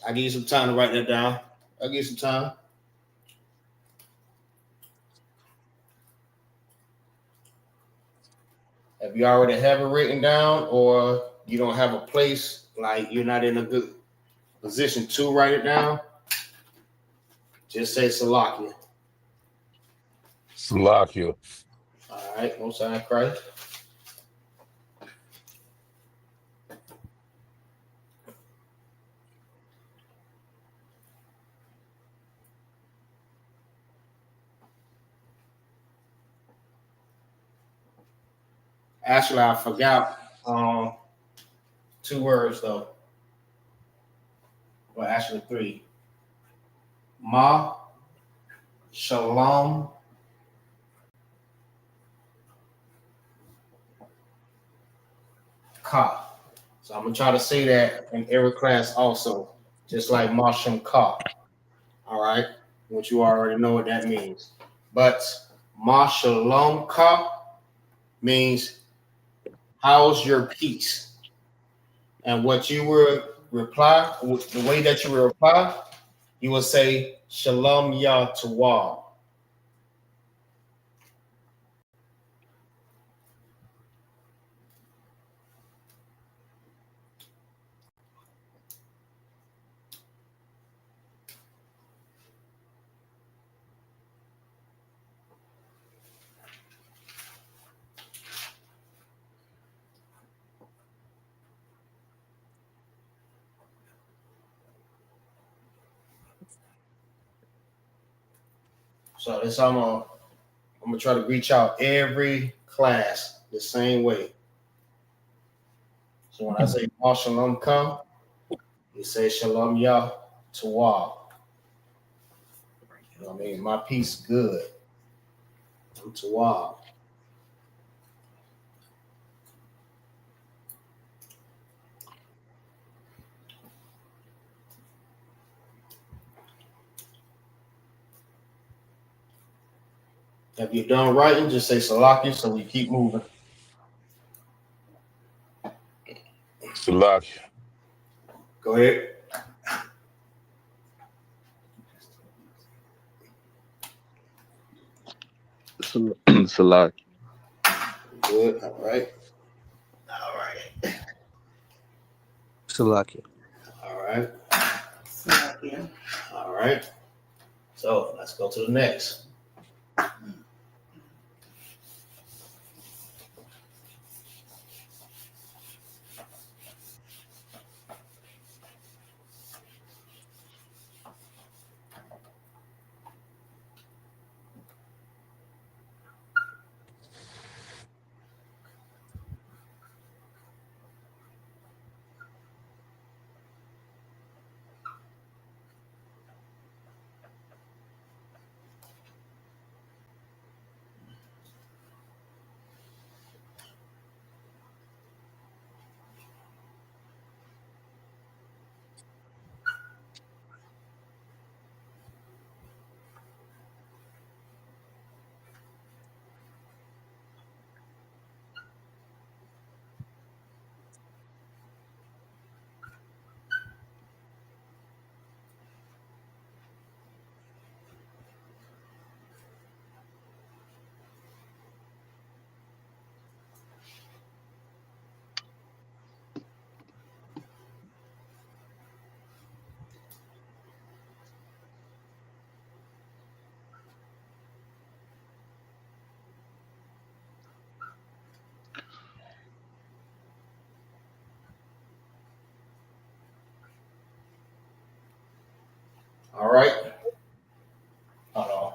I give you some time to write that down. I give you some time. If you already have it written down, or you don't have a place, like you're not in a good position to write it down, just say Salakia. Salakia. All right, Most High Christ. Actually, I forgot 2 words though. Well, actually 3. Ma, Shalom, Ka. So I'm gonna try to say that in every class also, just like Masham Ka. All right, which you already know what that means. But Ma Shalom Ka means how's your peace? And what you would reply, the way that you would reply, you would say Shalom Yah Tawab. So this I'm gonna try to reach out every class the same way. So when I say Ma Shalom Ka, you say Shalom Yah Tawab. You know what I mean? My peace good. I'm Tawab. If you're done writing, just say Salaki so we keep moving. Salakia. Go ahead. Salaki. Good. All right. All right. Salakia. All right. Salakia. All right. So let's go to the next. All right. Hold on.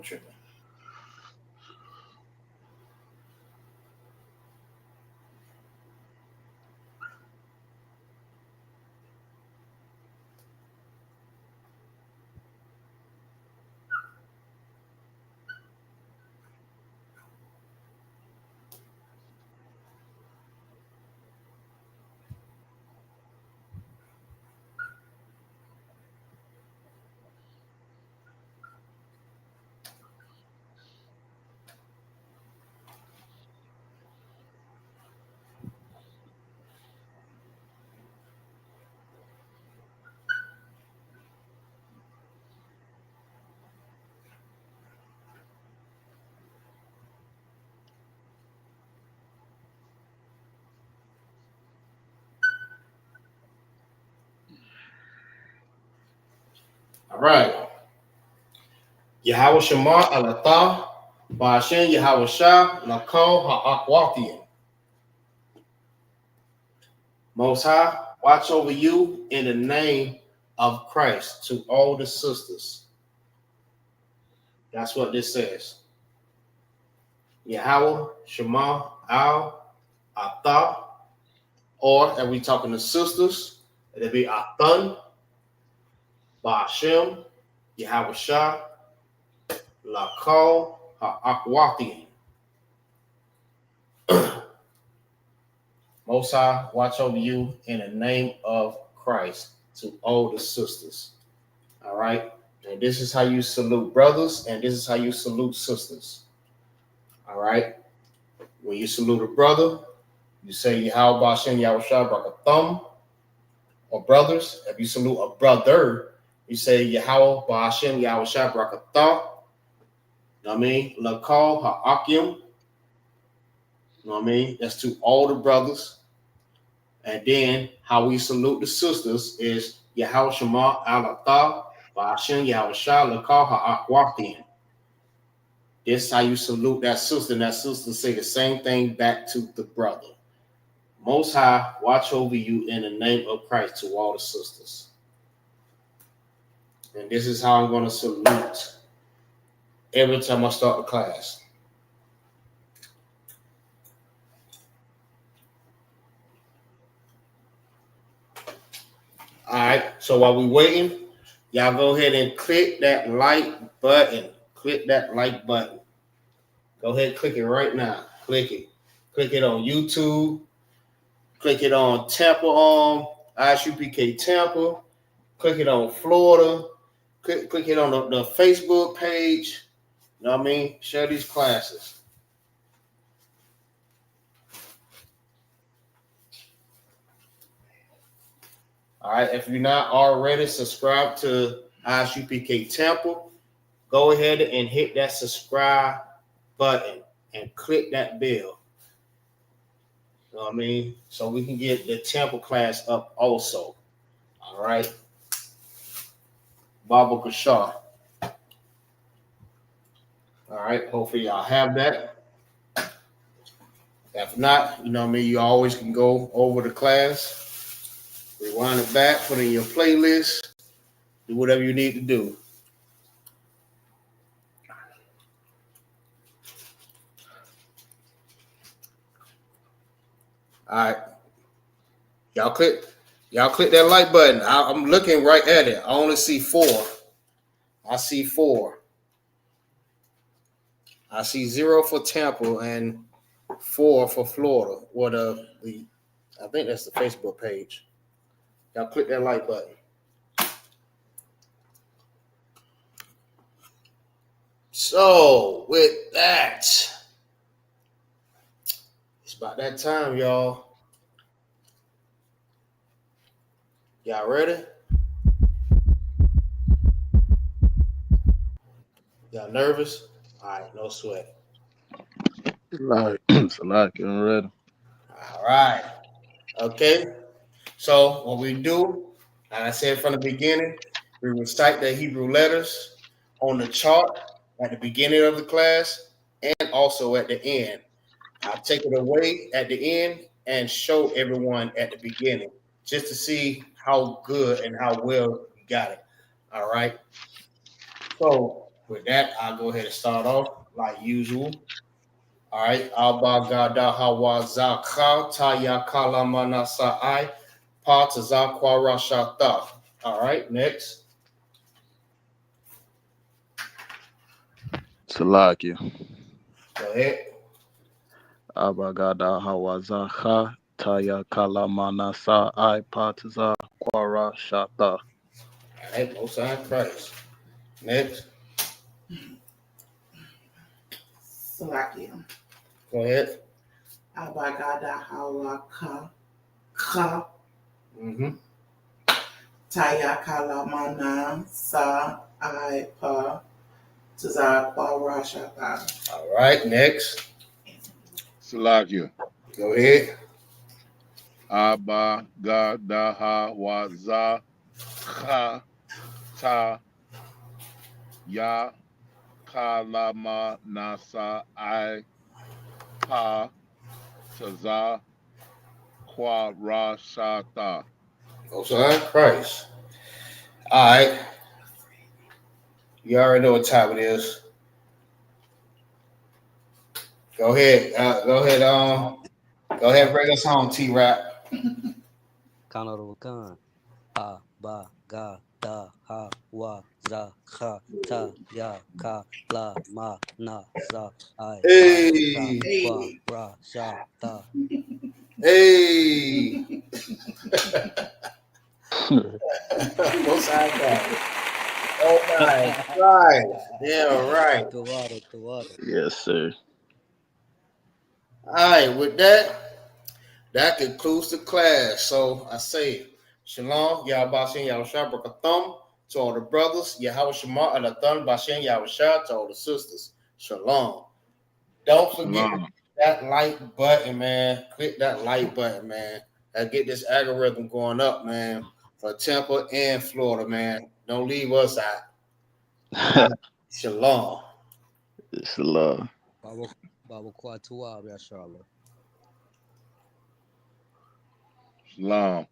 tripping. All right. Yahweh Shema Alatah, Ba'ashem Yahweh Shah, Lakol Ha'akwathian. Most High, watch over you in the name of Christ to all the sisters. That's what this says. Yahweh Shema Al Atah, or if we talking to sisters, it'll be Athan, Ba'ashem Yahweh Shah, Lakol Ha'akwathian. Most High, watch over you in the name of Christ to all the sisters. All right. And this is how you salute brothers, and this is how you salute sisters. All right. When you salute a brother, you say Yahweh Ba'ashem Yahweh Shah Barakathum, or brothers. If you salute a brother, you say Yahweh Ba'ashem Yahweh Shah Barakathum. You know what I mean? Lakal Ha'akim. You know what I mean? That's to all the brothers. And then how we salute the sisters is Yahweh Shema Alatah, Ba'ashem Yahweh Shah Lakal Ha'akwathian. This is how you salute that sister, and that sister say the same thing back to the brother. Most High, watch over you in the name of Christ to all the sisters. And this is how I'm going to salute every time I start the class. All right, so while we're waiting, y'all go ahead and click that like button. Click that like button. Go ahead and click it right now. Click it. Click it on YouTube. Click it on Tampa, Isupk Tampa. Click it on Florida. Click it on the Facebook page. You know what I mean? Share these classes. All right, if you're not already subscribed to Isupk Tampa, go ahead and hit that subscribe button and click that bell. You know what I mean? So we can get the Tampa class up also. All right. Baba Kashar. All right. Hopefully y'all have that. If not, you know what I mean? You always can go over the class, rewind it back, put it in your playlist, do whatever you need to do. All right. Y'all click that like button. I'm looking right at it. I only see 4. I see 4. I see 0 for Tampa and 4 for Florida. Or the I think that's the Facebook page. Y'all click that like button. So with that, it's about that time, y'all. Y'all ready? Y'all nervous? All right, no sweat. Salaki, I'm ready. All right. Okay. So what we do, like I said from the beginning, we recite the Hebrew letters on the chart at the beginning of the class and also at the end. I'll take it away at the end and show everyone at the beginning just to see how good and how well you got it. All right. So With that, I'll go ahead and start off like usual. All right. Abba gada hawa zaka taya kalamana sa'ai pataza kwarashata. All right. Next. Salakia. Go ahead. Abagada hawazaha taya kalamanasa ipataza kwara shata. All right. Most High Christ. Next. Salakia. Go ahead. Abagada hawa ka Mm-hmm. taya kalamana sa ipa taza kwarashata. All right. Next. Salakia. Go ahead. Abba Gadaha Waza Kha Ta Ya Kalama Nasa I Pa Taza Kwarashata. Most High Christ. All right. You already know what time it is. Go ahead. Go ahead. Go ahead. And bring us home, T-Rap. Kano Khan. Ba ga da ha wa za kha ta ya ka la ma na za I Hey. ta kwa ra sha ta. Hey. Most High God. Oh my. Right. Yeah. Right. The water. Yes, sir. All right. With that concludes the class. So I say, Shalom, Yahbashin Yahushua Barakathum to all the brothers, Yahweh Shema Alathan Bashin Yahushua to all the sisters. Shalom. Don't forget Shalom. that like button, man. Click that like button, man. And get this algorithm going up, man. For Tampa and Florida, man. Don't leave us out. Shalom. Shalom. Baba kwa tuwa ya Charlotte. Shalom.